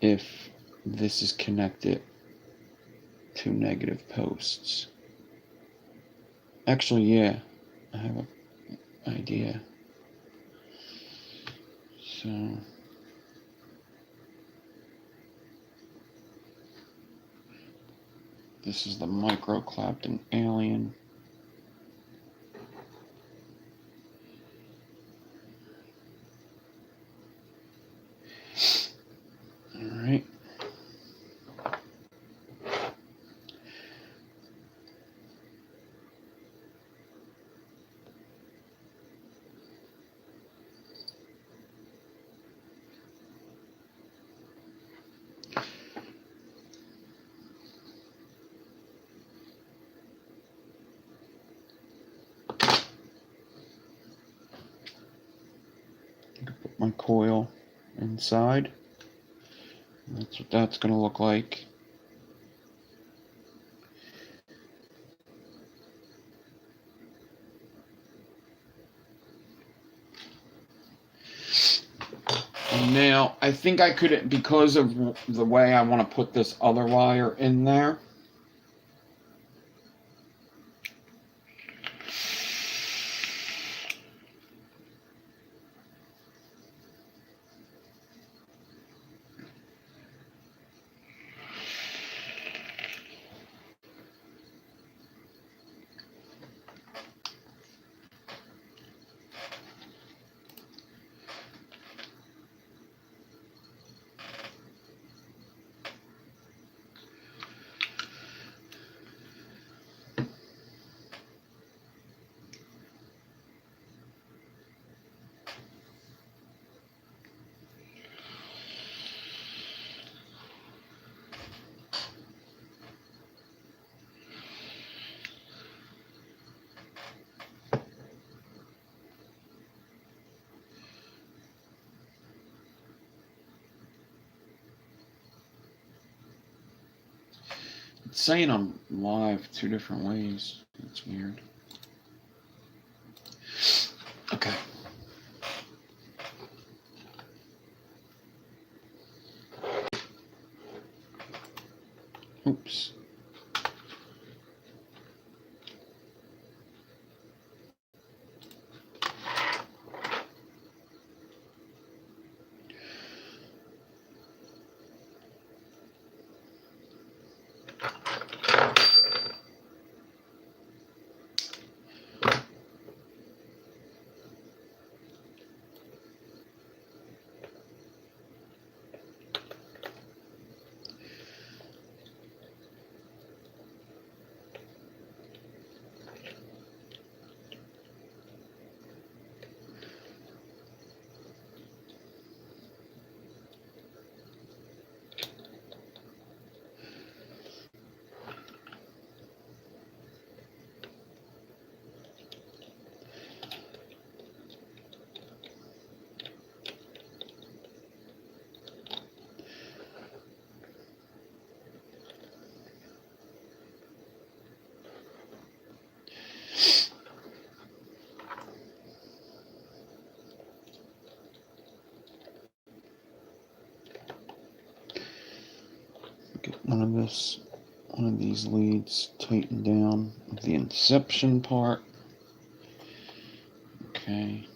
if this is connected to negative posts. Actually, yeah, I have an idea. So, this is the micro Clapton Alien. Alright. Put my coil inside. That's what that's going to look like. And now, I think I could, because of the way I want to put this other wire in there, it's saying I'm live 2 different ways. That's weird. Okay. Oops. get one of these leads tightened down with the inception part. Okay.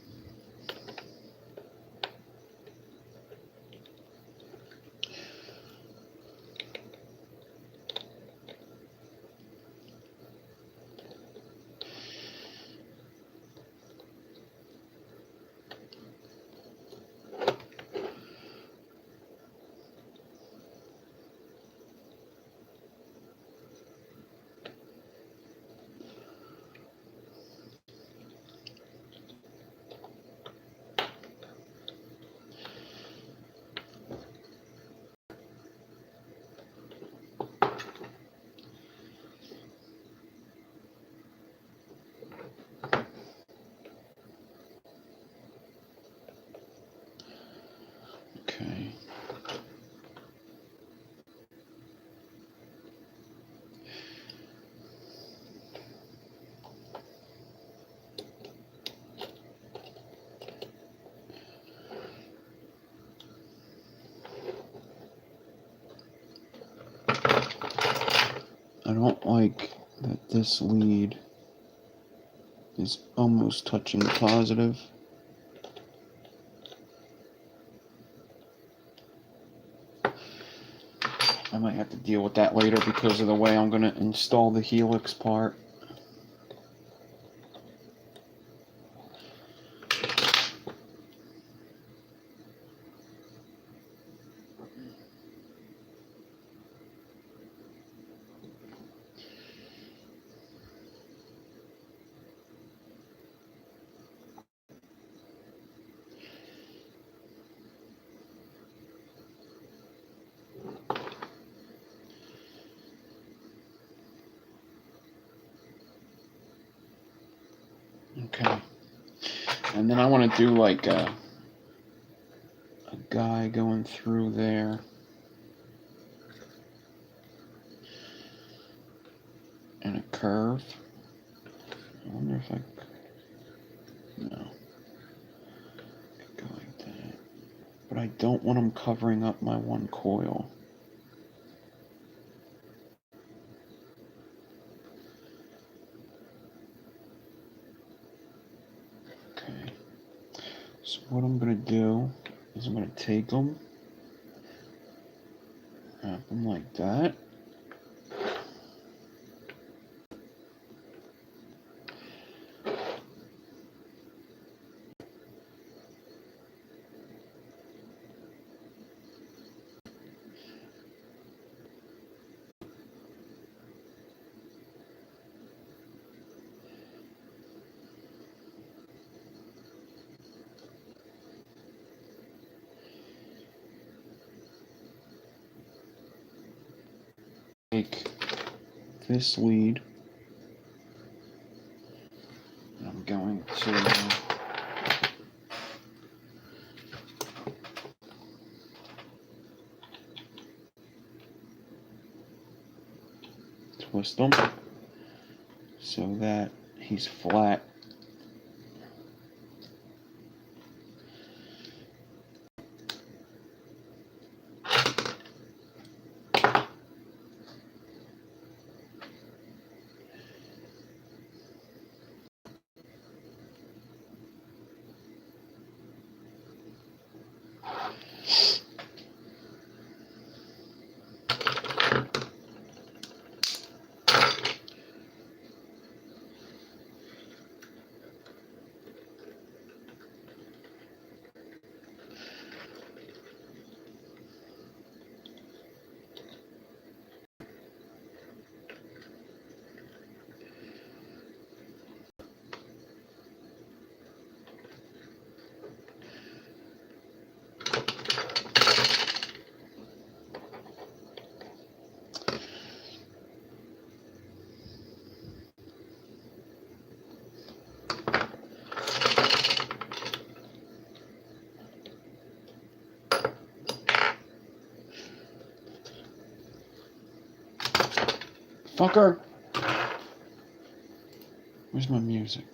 Okay. I don't like that this lead is almost touching the positive. I might have to deal with that later because of the way I'm going to install the helix part. Okay. And then I want to do like a guy going through there. And a curve. I wonder if no. Could go like that. But I don't want them covering up my one coil. Okay. So what I'm going to do is I'm going to take them, wrap them like that. Take this lead. I'm going to twist them so that he's flat. Fucker! Where's my music?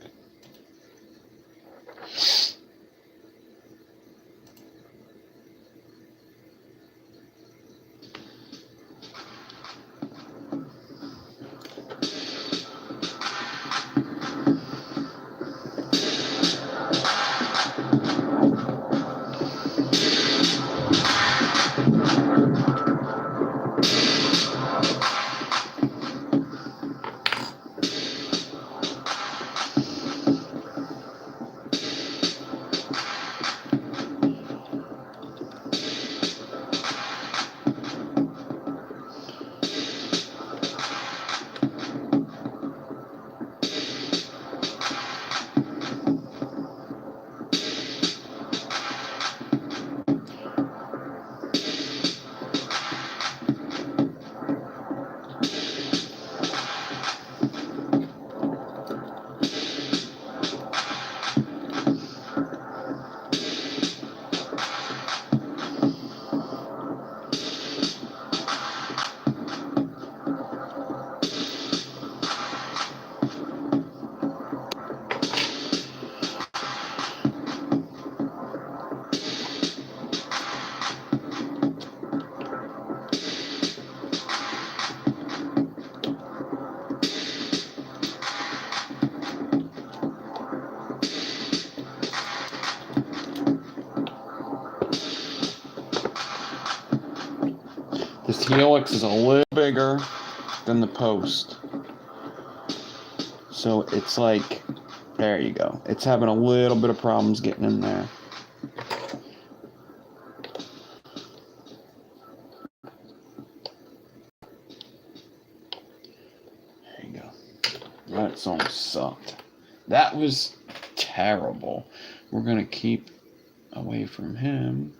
helix is a little bigger than the post. So it's like, there you go. It's having a little bit of problems getting in there. There you go. That song sucked. That was terrible. We're going to keep away from him.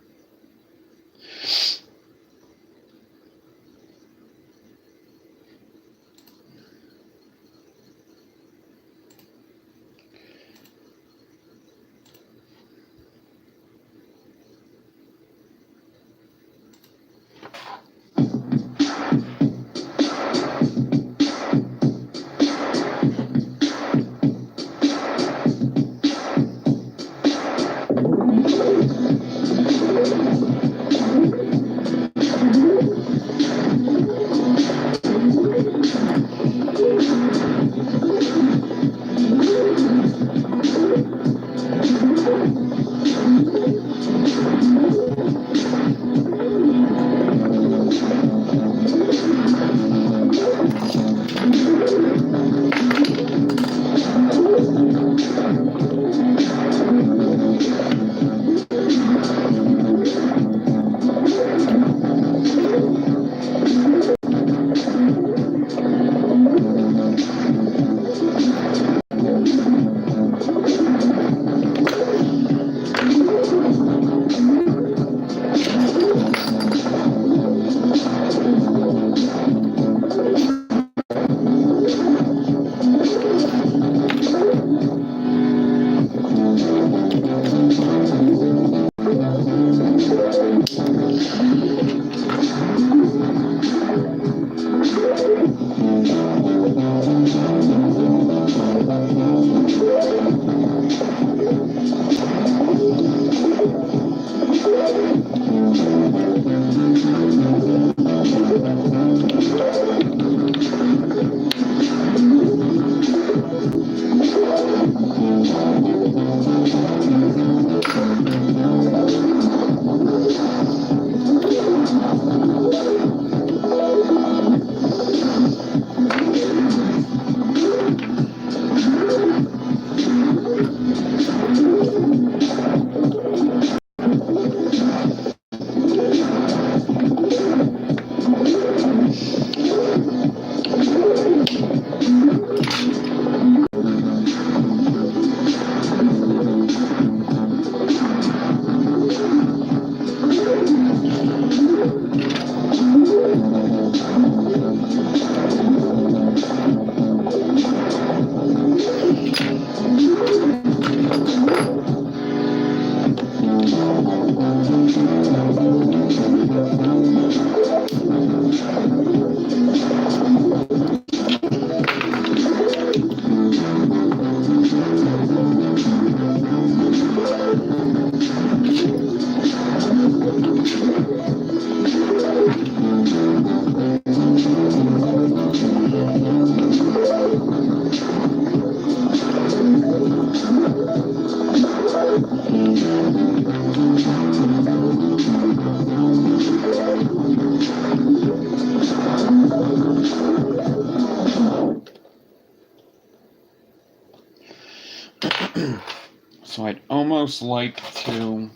So I'd almost like to,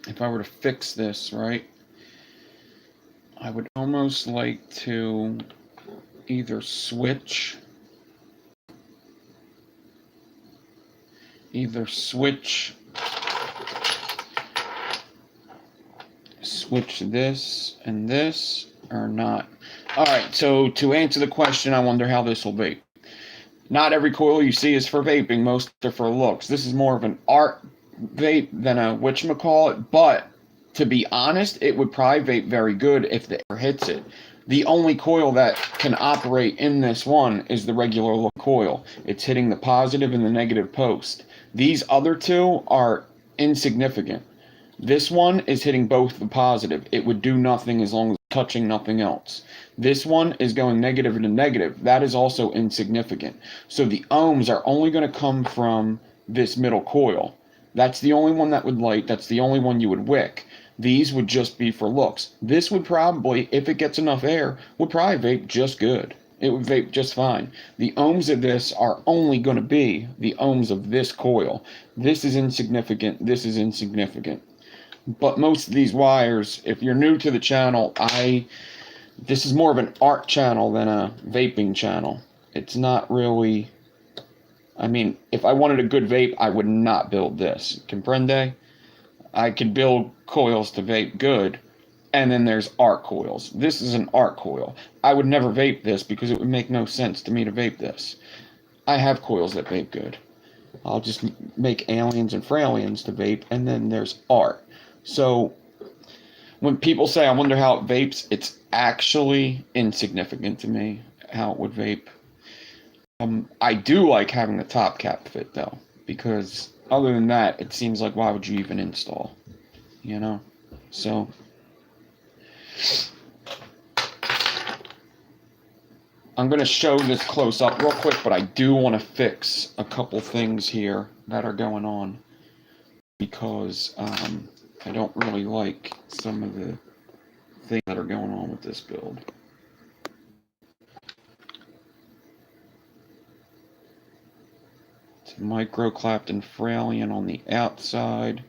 if I were to fix this, right, I would almost like to either switch this and this or not. All right, so to answer the question, I wonder how this will be. Not every coil you see is for vaping. Most are for looks. This is more of an art vape than a whatchamacallit, but to be honest, it would probably vape very good if the air hits it. The only coil that can operate in this one is the regular look coil. It's hitting the positive and the negative post. These other two are insignificant. This one is hitting both the positive. It would do nothing as long as touching nothing else. This one is going negative to negative. That is also insignificant. So the ohms are only going to come from this middle coil. That's the only one that would light. That's the only one you would wick. These would just be for looks. This would probably, if it gets enough air, would probably vape just good. It would vape just fine. The ohms of this are only going to be the ohms of this coil. This is insignificant. This is insignificant. But most of these wires, if you're new to the channel, this is more of an art channel than a vaping channel. It's not really, I mean, if I wanted a good vape, I would not build this. Comprende? I could build coils to vape good, and then there's art coils. This is an art coil. I would never vape this because it would make no sense to me to vape this. I have coils that vape good. I'll just make aliens and fralians to vape, and then there's art. So when people say, I wonder how it vapes, it's actually insignificant to me how it would vape. I do like having the top cap fit, though, because other than that, it seems like, why would you even install? You know? So I'm going to show this close up real quick, but I do want to fix a couple things here that are going on because I don't really like some of the things that are going on with this build. It's micro Clapton Fralian on the outside.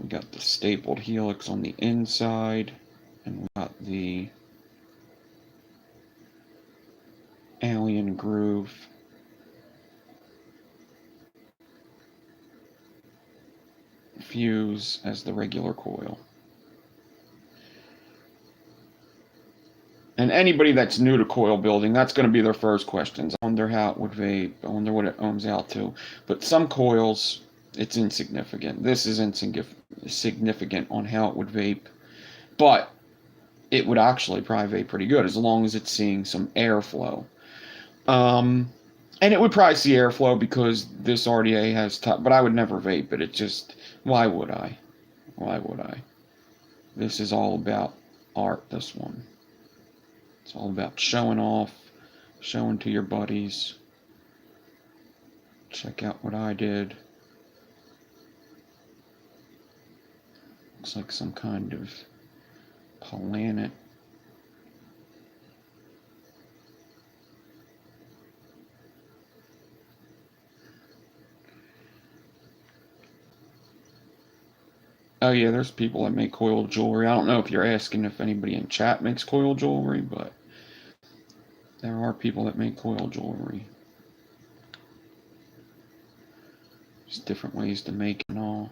We got the stapled helix on the inside, and we got the alien groove fuse as the regular coil. And anybody that's new to coil building, that's going to be their first questions. I wonder how it would vape. I wonder what it ohms out to. But some coils, it's insignificant. This is insignificant on how it would vape. But it would actually probably vape pretty good as long as it's seeing some airflow. And it would probably see airflow because this RDA has top, but I would never vape it. It just, why would I? Why would I? This is all about art, this one. It's all about showing off, showing to your buddies. Check out what I did. Looks like some kind of planet. Oh yeah, there's people that make coil jewelry. I don't know if you're asking if anybody in chat makes coil jewelry, but there are people that make coil jewelry. There's different ways to make it and all.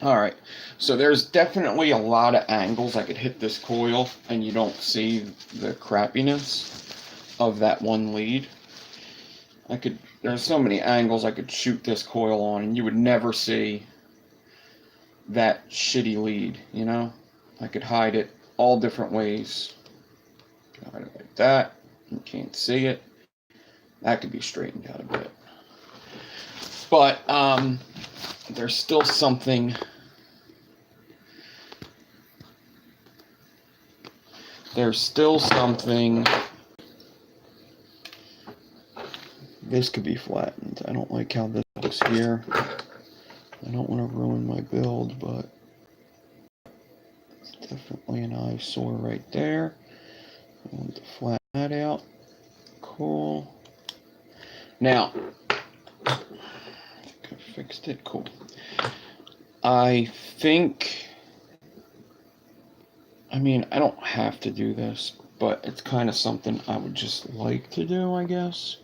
Alright, so there's definitely a lot of angles I could hit this coil and you don't see the crappiness of that one lead. There's so many angles I could shoot this coil on and you would never see that shitty lead, you know? I could hide it all different ways. Hide it like that, you can't see it. That could be straightened out a bit. But, there's still something. This could be flattened. I don't like how this looks here. I don't want to ruin my build, but it's definitely an eyesore right there. I want to flatten that out. Cool. Now, I fixed it. Cool. I don't have to do this, but it's kind of something I would just like to do, I guess.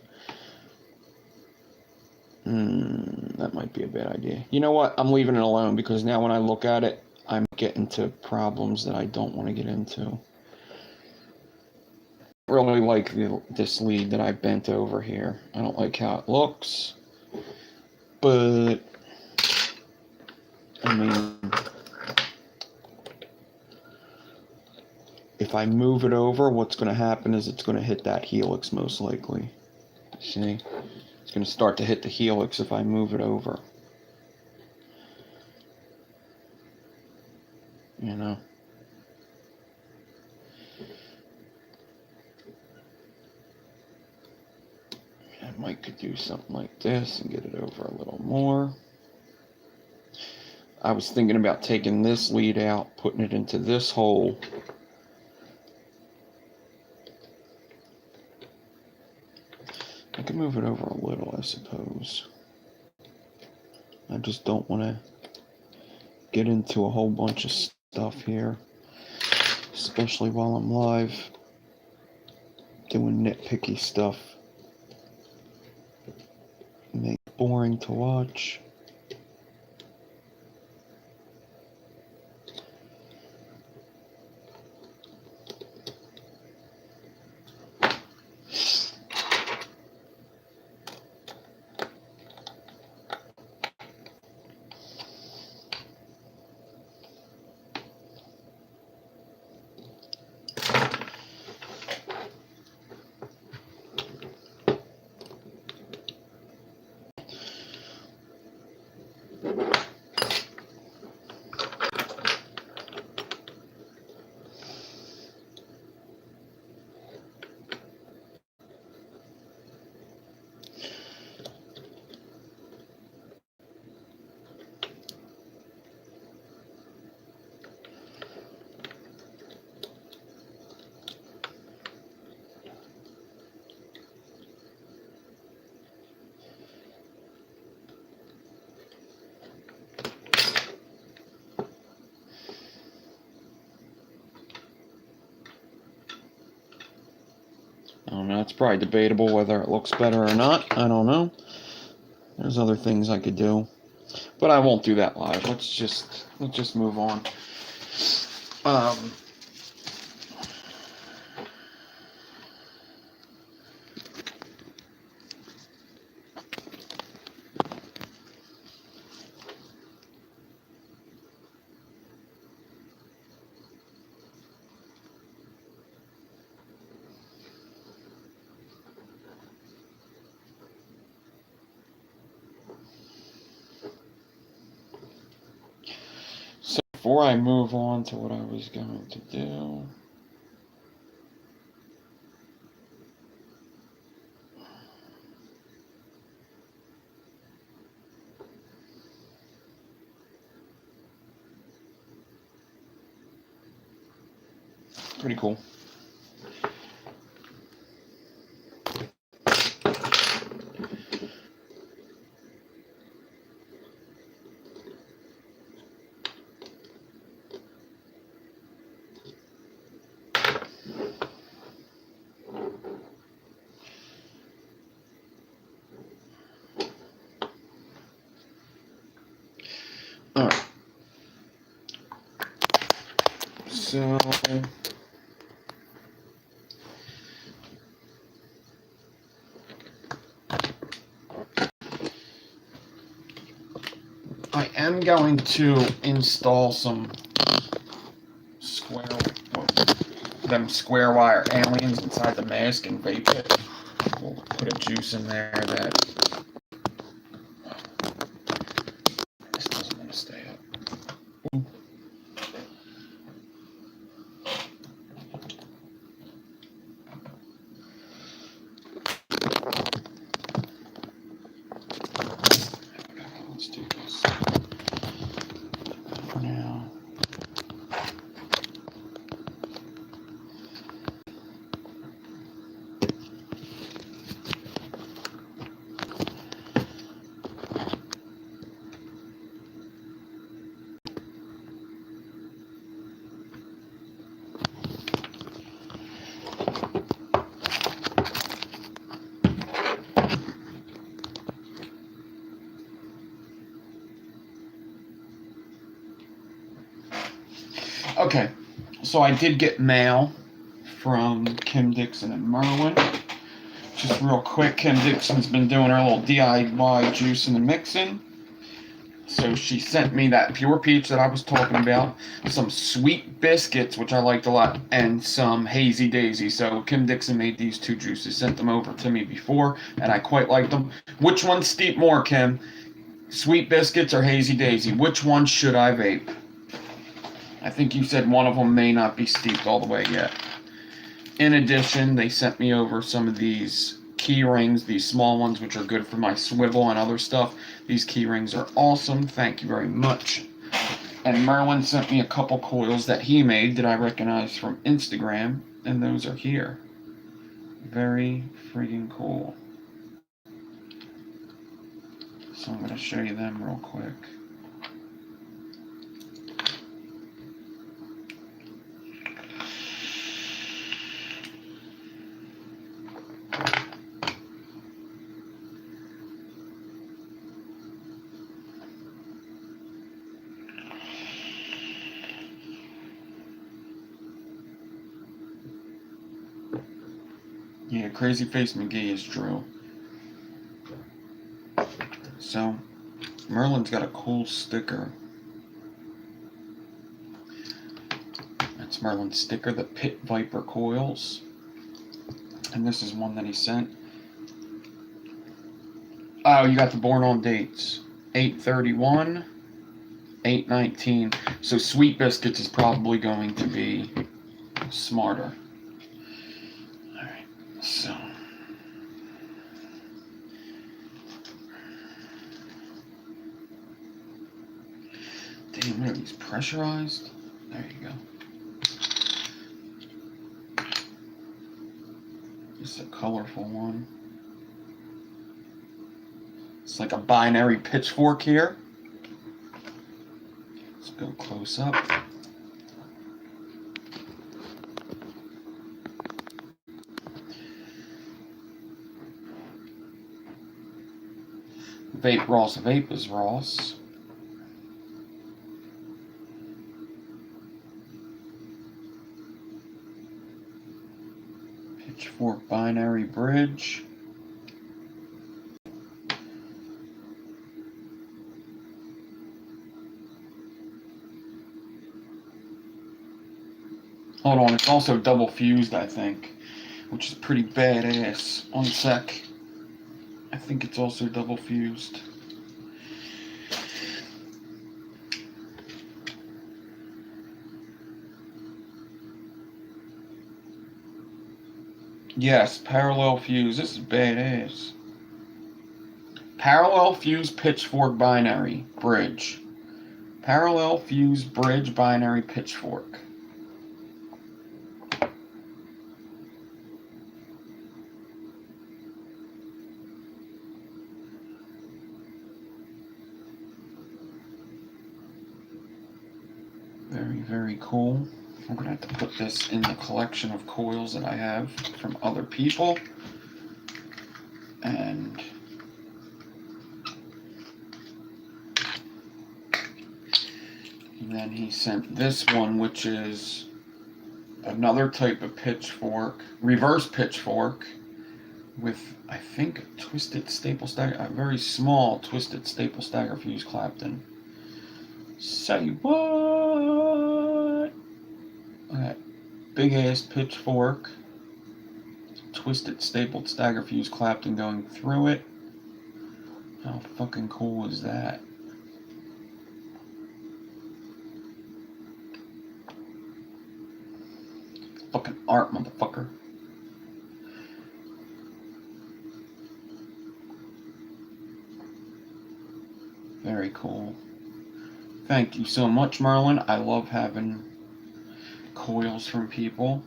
That might be a bad idea. You know what? I'm leaving it alone because now when I look at it, I'm getting to problems that I don't want to get into. I really like this lead that I bent over here. I don't like how it looks, but I mean, if I move it over, what's going to happen is it's going to hit that helix most likely. See? It's going to start to hit the helix if I move it over. You know? I might could do something like this and get it over a little more. I was thinking about taking this lead out, putting it into this hole. I can move it over a little, I suppose. I just don't want to get into a whole bunch of stuff here, especially while I'm live doing nitpicky stuff. Make it boring to watch. I don't know, it's probably debatable whether it looks better or not. I don't know. There's other things I could do, but I won't do that live. Let's just move on. Um, so before I move on to what I was going to do. Pretty cool. All right. So I am going to install some square wire aliens inside the mask and vape it. We'll put a juice in there that this doesn't want to stay up. Let's do this now. Okay, so I did get mail from Kim Dixon and Merwin. Just real quick, Kim Dixon's been doing her little DIY juicing and mixing. So she sent me that pure peach that I was talking about, some sweet biscuits, which I liked a lot, and some hazy daisy. So Kim Dixon made these two juices, sent them over to me before, and I quite liked them. Which one steep more, Kim? Sweet biscuits or hazy daisy? Which one should I vape? I think you said one of them may not be steeped all the way yet. In addition, they sent me over some of these key rings, these small ones, which are good for my swivel and other stuff. These key rings are awesome. Thank you very much. And Merlin sent me a couple coils that he made that I recognize from Instagram, and those are here. Very freaking cool. So I'm going to show you them real quick. Yeah, Crazy Face McGee is Drew. So, Merlin's got a cool sticker. That's Merlin's sticker, the Pit Viper coils. And this is one that he sent. Oh, you got the born on dates. 8/31, 8/19. So Sweet Biscuits is probably going to be smarter. Alright, so. Damn, what are these, pressurized? There you go. Just a colorful one. It's like a binary pitchfork here. Let's go close up. Vape Ross Vape is Ross. Pitchfork Binary Bridge. Hold on, it's also double fused, I think, which is pretty badass. One sec. I think it's also double fused. Yes, parallel fuse. This is badass. Parallel fuse pitchfork binary bridge. Parallel fuse bridge binary pitchfork. Very, very cool. I'm going to have to put this in the collection of coils that I have from other people. And then he sent this one, which is another type of pitchfork, reverse pitchfork, with, I think, a twisted staple stagger, a very small twisted staple stagger fuse Clapton. Say what? That big ass pitchfork, twisted stapled stagger fuse Clapton going through it. How fucking cool is that? Fucking art, motherfucker. Very cool. Thank you so much, Merlin. I love having coils from people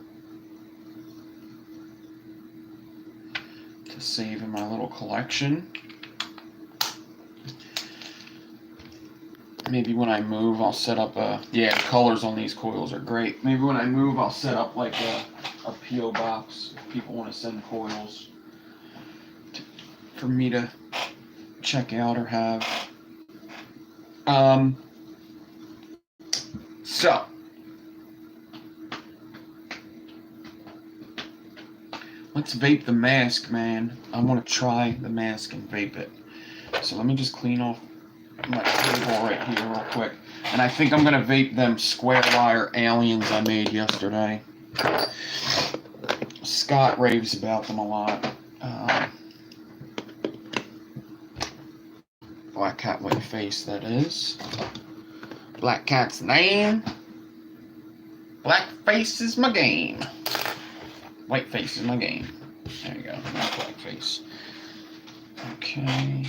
to save in my little collection. Maybe when I move, I'll set up a... Yeah, colors on these coils are great. Maybe when I move, I'll set up like a P.O. box if people want to send coils for me to check out or have. So, let's vape the mask, man. I want to try the mask and vape it. So let me just clean off my table right here real quick. And I think I'm going to vape them square wire aliens I made yesterday. Scott raves about them a lot. Black Cat White Face, that is. Black Cat's name. Black Face is my game. White Face is my game. There you go. Black Face. Okay.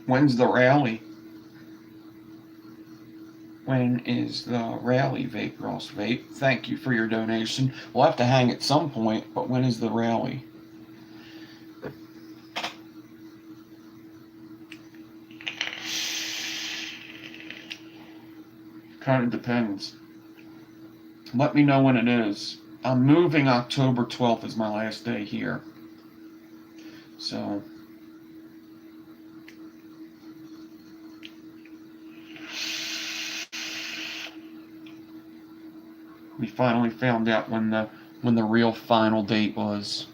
When's the rally? When is the rally, Vape Ross Vape? Thank you for your donation. We'll have to hang at some point, but when is the rally? Kind of depends. Let me know when it is. I'm moving October 12th is my last day here. So... we finally found out when the real final date was.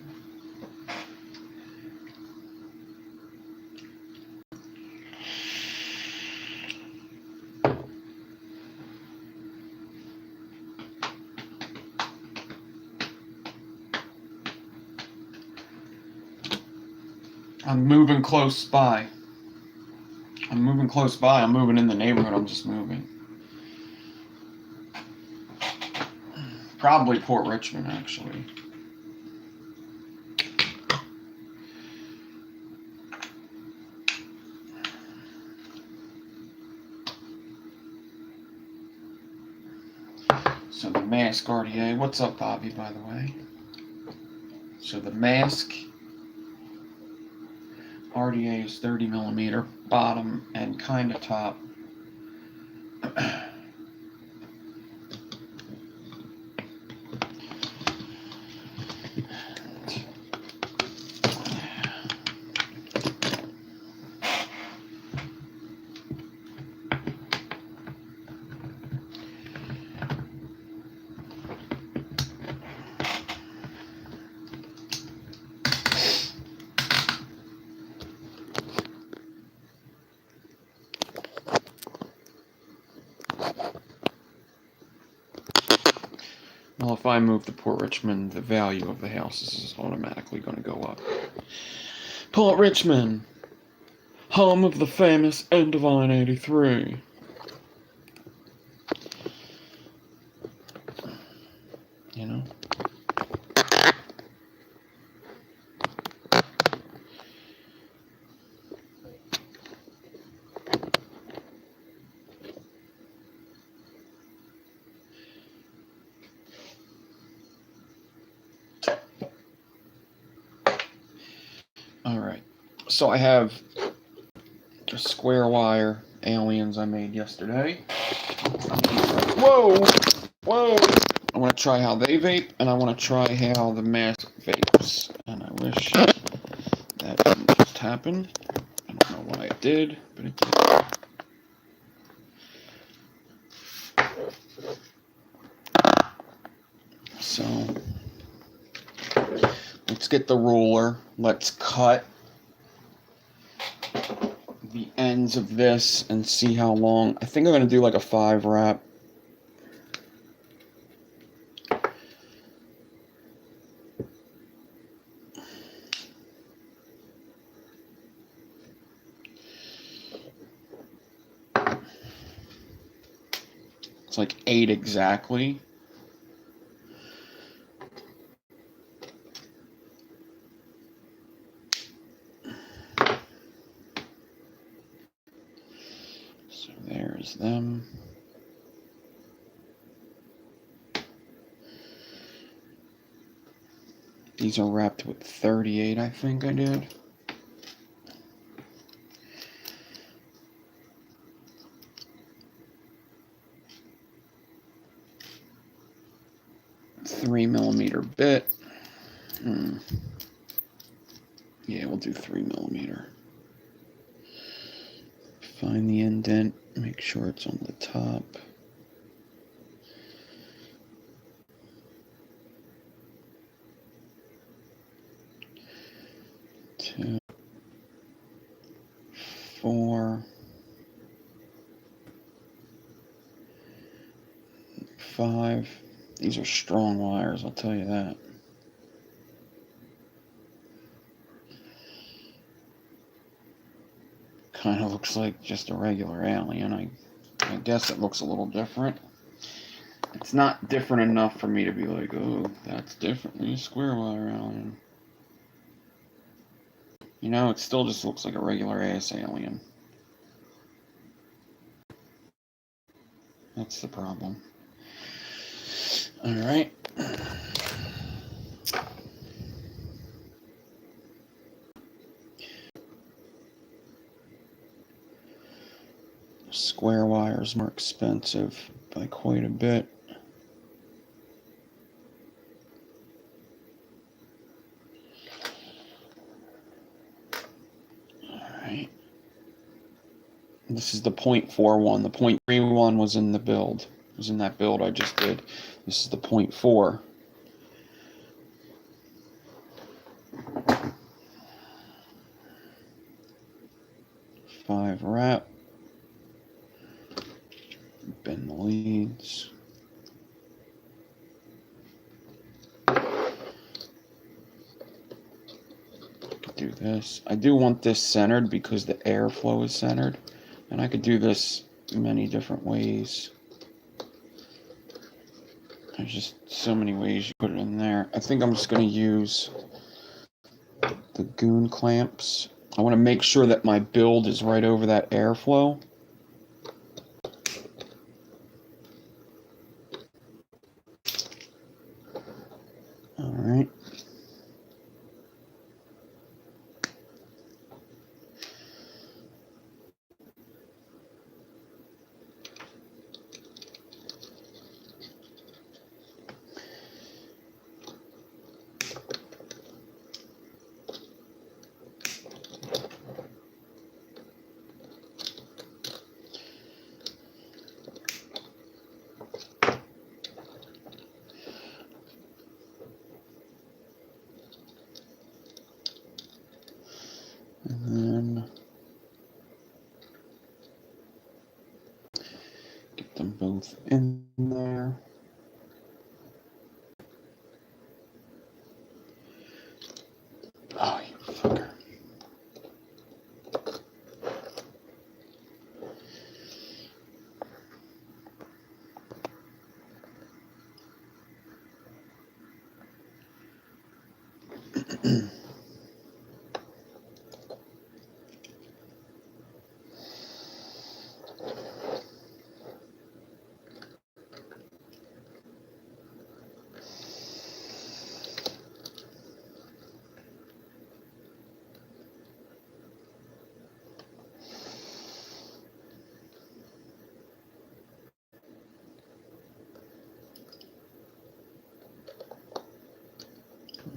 I'm moving close by. I'm moving close by. I'm moving in the neighborhood. I'm just moving. Probably Port Richmond, actually. So the mask RDA. What's up, Bobby, by the way? So the mask RDA is 30 millimeter, bottom and kind of top. Well, if I move to Port Richmond, the value of the houses is automatically going to go up. Port Richmond, home of the famous and divine 83. You know? Alright, so I have the square wire aliens I made yesterday. Whoa! Whoa! I want to try how they vape, and I want to try how the mask vapes. And I wish that didn't just happen. I don't know why it did, but it did. So, let's get the ruler. Let's cut the ends of this and see how long. I think I'm going to do like a 5 wrap. It's like 8 exactly. So there's them. These are wrapped with 38, I think I did. .3mm bit. Yeah, we'll do 3mm. Find the indent, make sure it's on the top. Two, 4, 5. These are strong wires, I'll tell you that. Kind of looks like just a regular alien. I guess it looks a little different. It's not different enough for me to be like, oh, that's different than a square wire alien. You know, it still just looks like a regular ass alien. That's the problem. Alright. Square wire is more expensive by quite a bit. Alright. This is the .41. The .31 was in the build. It was in that build I just did. This is the .4. Five wrap. Bend the leads. Do this. I do want this centered because the airflow is centered, and I could do this many different ways. There's just so many ways you put it in there. I think I'm just going to use the goon clamps. I want to make sure that my build is right over that airflow. All right. them both in there. Oh, you fucker.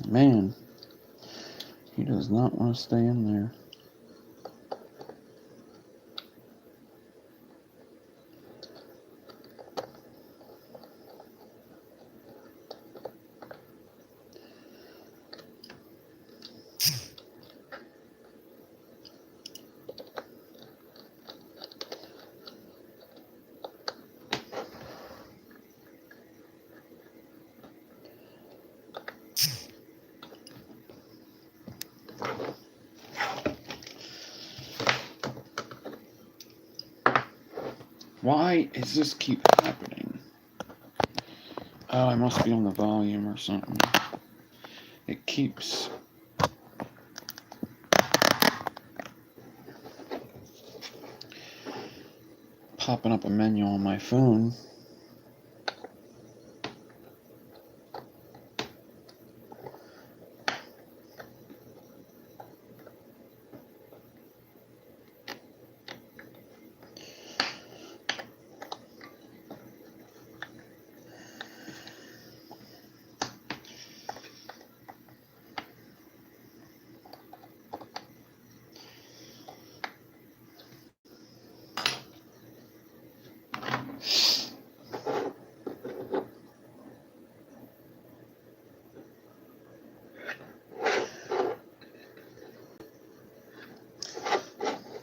Man, he does not want to stay in there. Why does this keep happening? Oh, I must be on the volume or something. It keeps popping up a menu on my phone.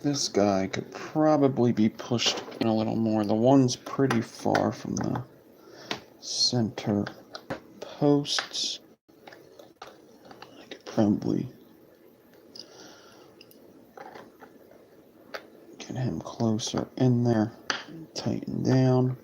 This guy could probably be pushed in a little more. The one's pretty far from the center posts. I could probably get him closer in there, tighten down.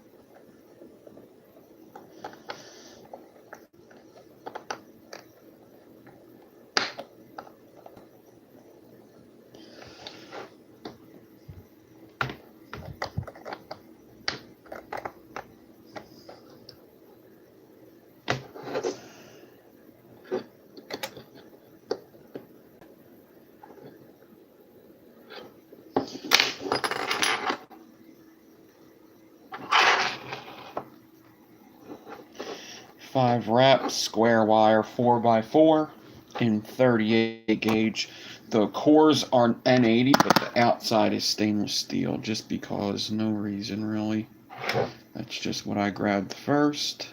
Five wraps, square wire 4x4 in 38 gauge. The cores are N80, but the outside is stainless steel, just because, no reason really. That's just what I grabbed first.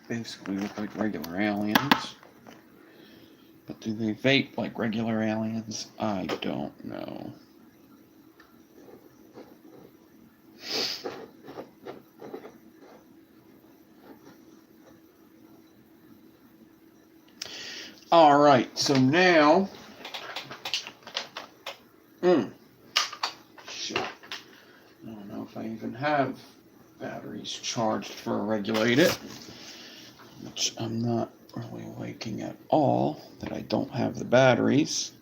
Basically look like regular aliens. But do they vape like regular aliens? I don't know. Alright, so now... Shit. I don't know if I even have batteries charged for a regulator, which I'm not really liking at all, that I don't have the batteries.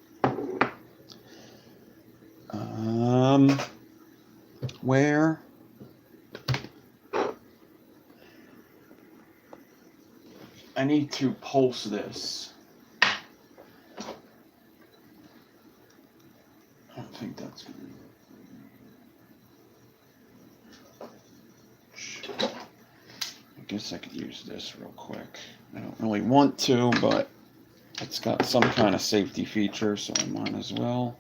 Where? I need to pulse this. I don't think that's going to... I guess I could use this real quick. I don't really want to, but it's got some kind of safety feature, so I might as well.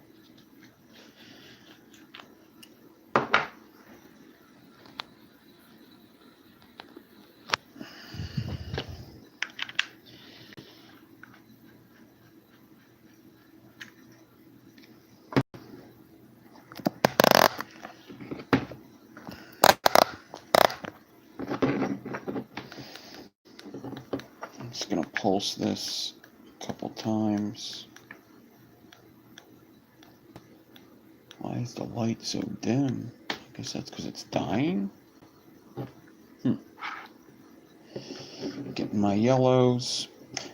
just going to pulse this a couple times. Why is the light so dim? I guess that's because it's dying. Getting my yellows.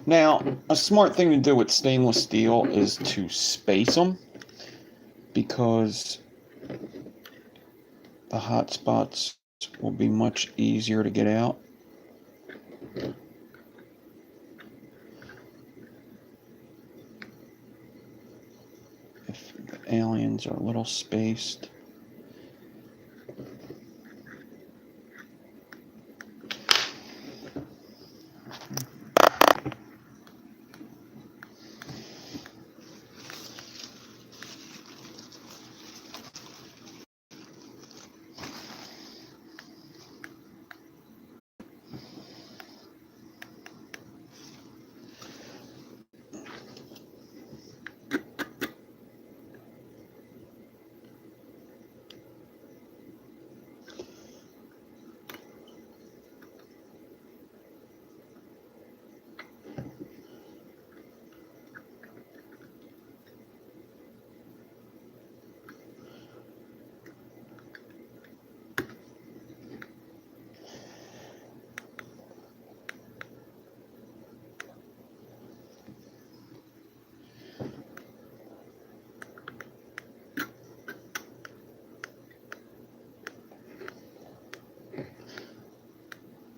Now, a smart thing to do with stainless steel is to space them, because the hot spots will be much easier to get out. If the aliens are a little spaced.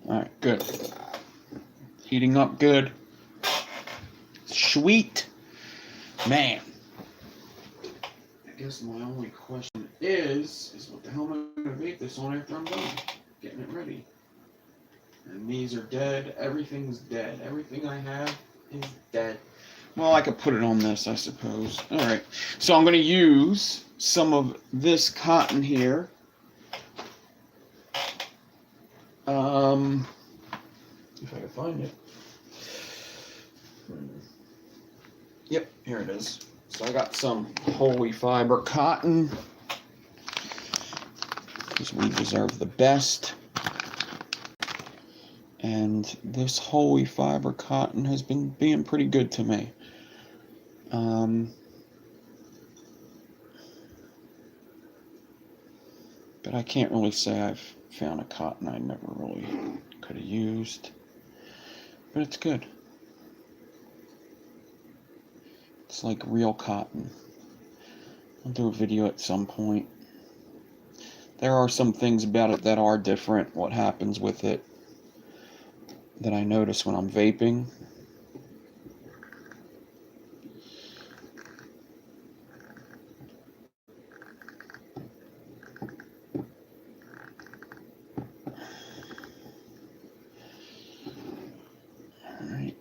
Alright, good. Heating up good. Sweet. Man. I guess my only question is what the hell am I going to vape this on after I'm done getting it ready? And these are dead. Everything's dead. Everything I have is dead. Well, I could put it on this, I suppose. Alright. So I'm going to use some of this cotton here. If I can find it. Yep, here it is. So I got some Holy Fiber cotton, because we deserve the best. And this Holy Fiber cotton has been being pretty good to me. But I can't really say I've found a cotton I never really could have used. But it's good. It's like real cotton. I'll do a video at some point. There are some things about it that are different, what happens with it, that I notice when I'm vaping. Alright.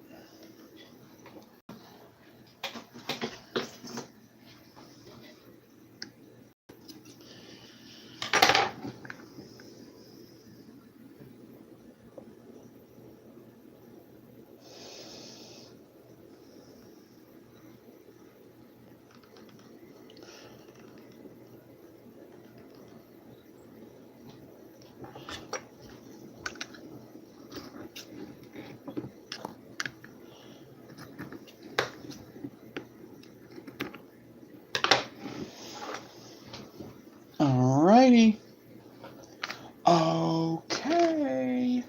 Alrighty. Okay.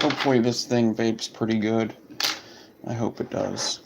Hopefully this thing vapes pretty good. I hope it does.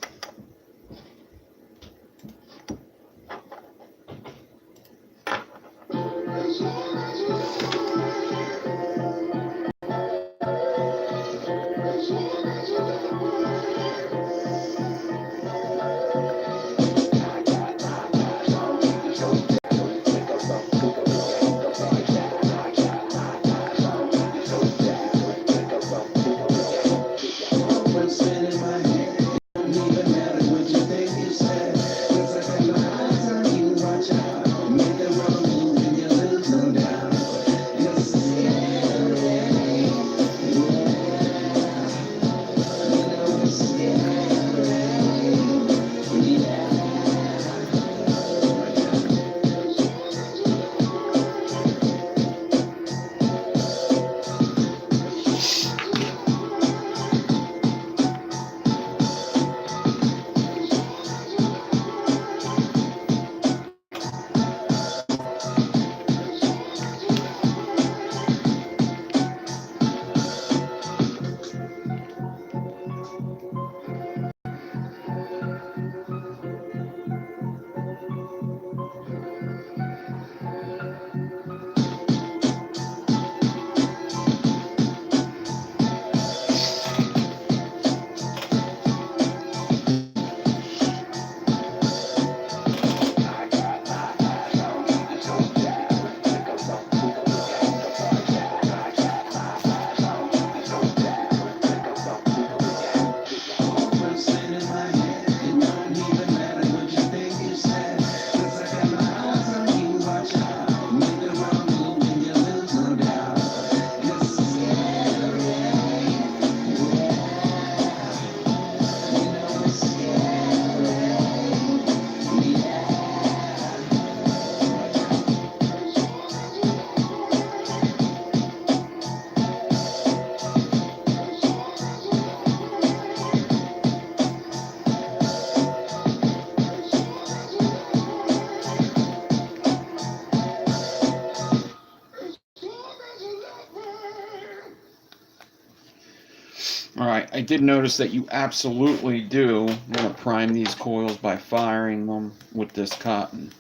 Alright, I did notice that you absolutely do want to prime these coils by firing them with this cotton.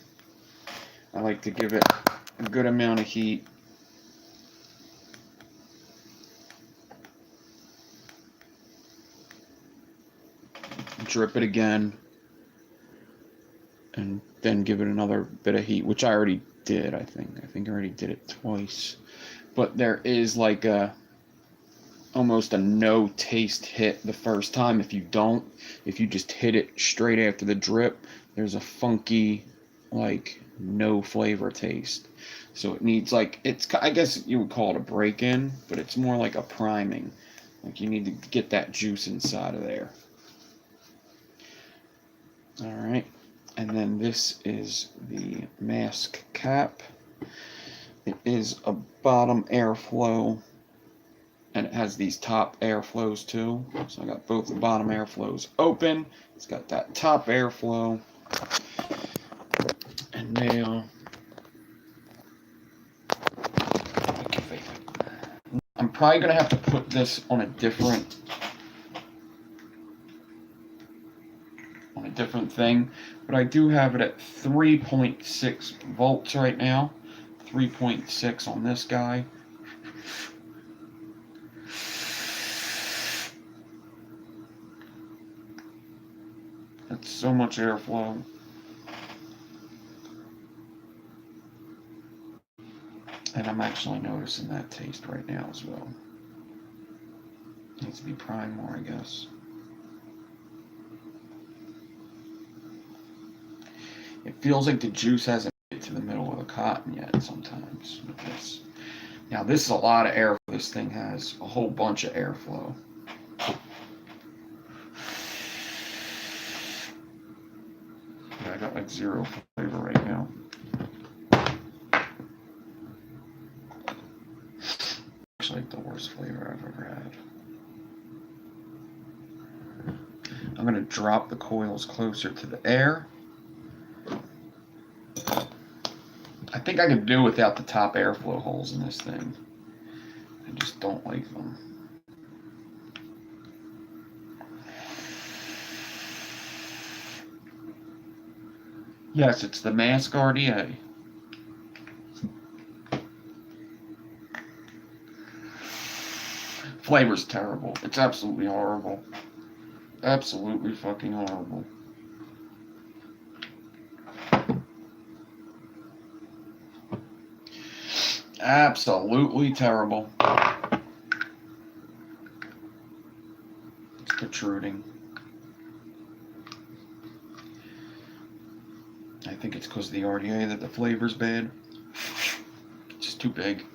I like to give it a good amount of heat. Drip it again. And then give it another bit of heat, which I already did, I think. I think I already did it twice. But there is like a almost a no taste hit the first time. If you just hit it straight after the drip, there's a funky, like, no flavor taste. So it needs, like, I guess you would call it a break-in, but it's more like a priming. Like, you need to get that juice inside of there. Alright, and then this is the mask cap. It is a bottom airflow, and it has these top airflows too. So I got both the bottom airflows open. It's got that top airflow. And now, I'm probably going to have to put this on a different thing, but I do have it at 3.6 volts right now. 3.6 on this guy. That's so much airflow. And I'm actually noticing that taste right now as well. Needs to be primed more, I guess. It feels like the juice hasn't hit to the middle of the cotton yet sometimes with this. Now this is a lot of airflow. This thing has a whole bunch of airflow. Yeah, I got like zero flavor right now. Actually, like the worst flavor I've ever had. I'm going to drop the coils closer to the air. I think I could do without the top airflow holes in this thing. I just don't like them. Yes, it's the Mask RDA. Flavor's terrible. It's absolutely horrible. Absolutely fucking horrible. Absolutely terrible. It's protruding. I think it's because of the RDA that the flavor's bad. It's just too big.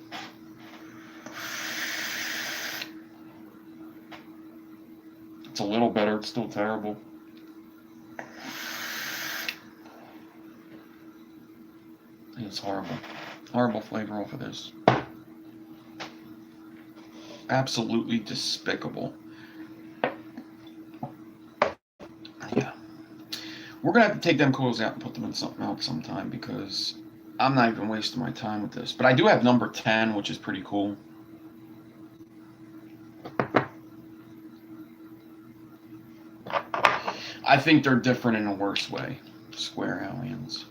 It's a little better, it's still terrible. It's horrible. Horrible flavor off of this. Absolutely despicable. Yeah. We're going to have to take them coils out and put them in something else sometime because I'm not even wasting my time with this. But I do have number 10, which is pretty cool. I think they're different in a worse way. Square aliens.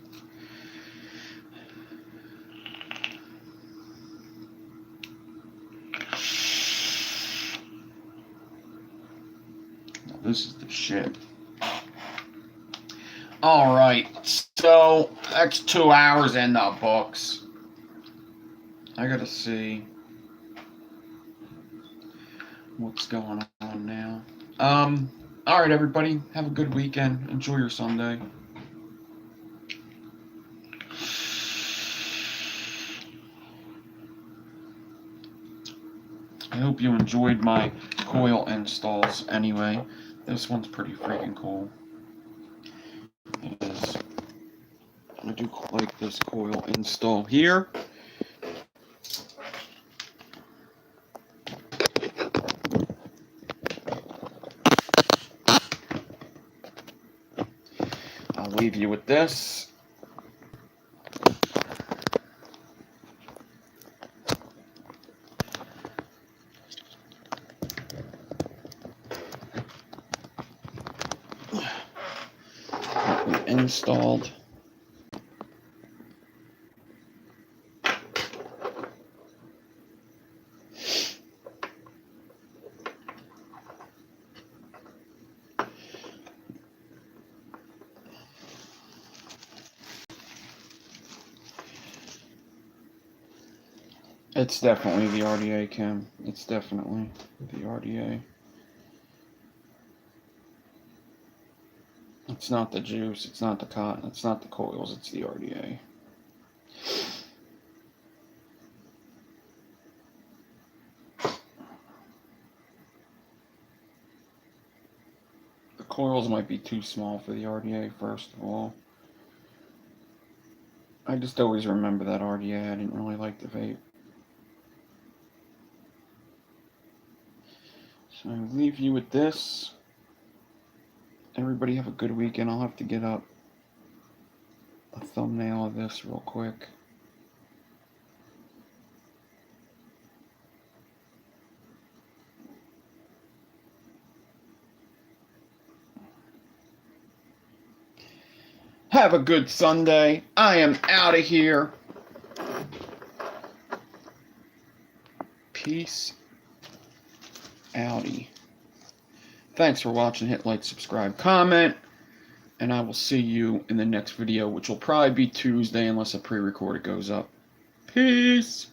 Now, this is the shit. Alright, so that's 2 hours in the books. I gotta see what's going on now. Alright, everybody, have a good weekend. Enjoy your Sunday. I hope you enjoyed my coil installs anyway. This one's pretty freaking cool. It is. I do like this coil install here. I'll leave you with this. installed. It's definitely the RDA, Kim. It's definitely the RDA. It's not the juice, it's not the cotton, it's not the coils, it's the RDA. The coils might be too small for the RDA, first of all. I just always remember that RDA. I didn't really like the vape. So I leave you with this. Everybody have a good weekend. I'll have to get up a thumbnail of this real quick. Have a good Sunday. I am out of here. Peace outie. Thanks for watching. Hit like, subscribe, comment, and I will see you in the next video, which will probably be Tuesday unless a pre-recorded goes up. Peace.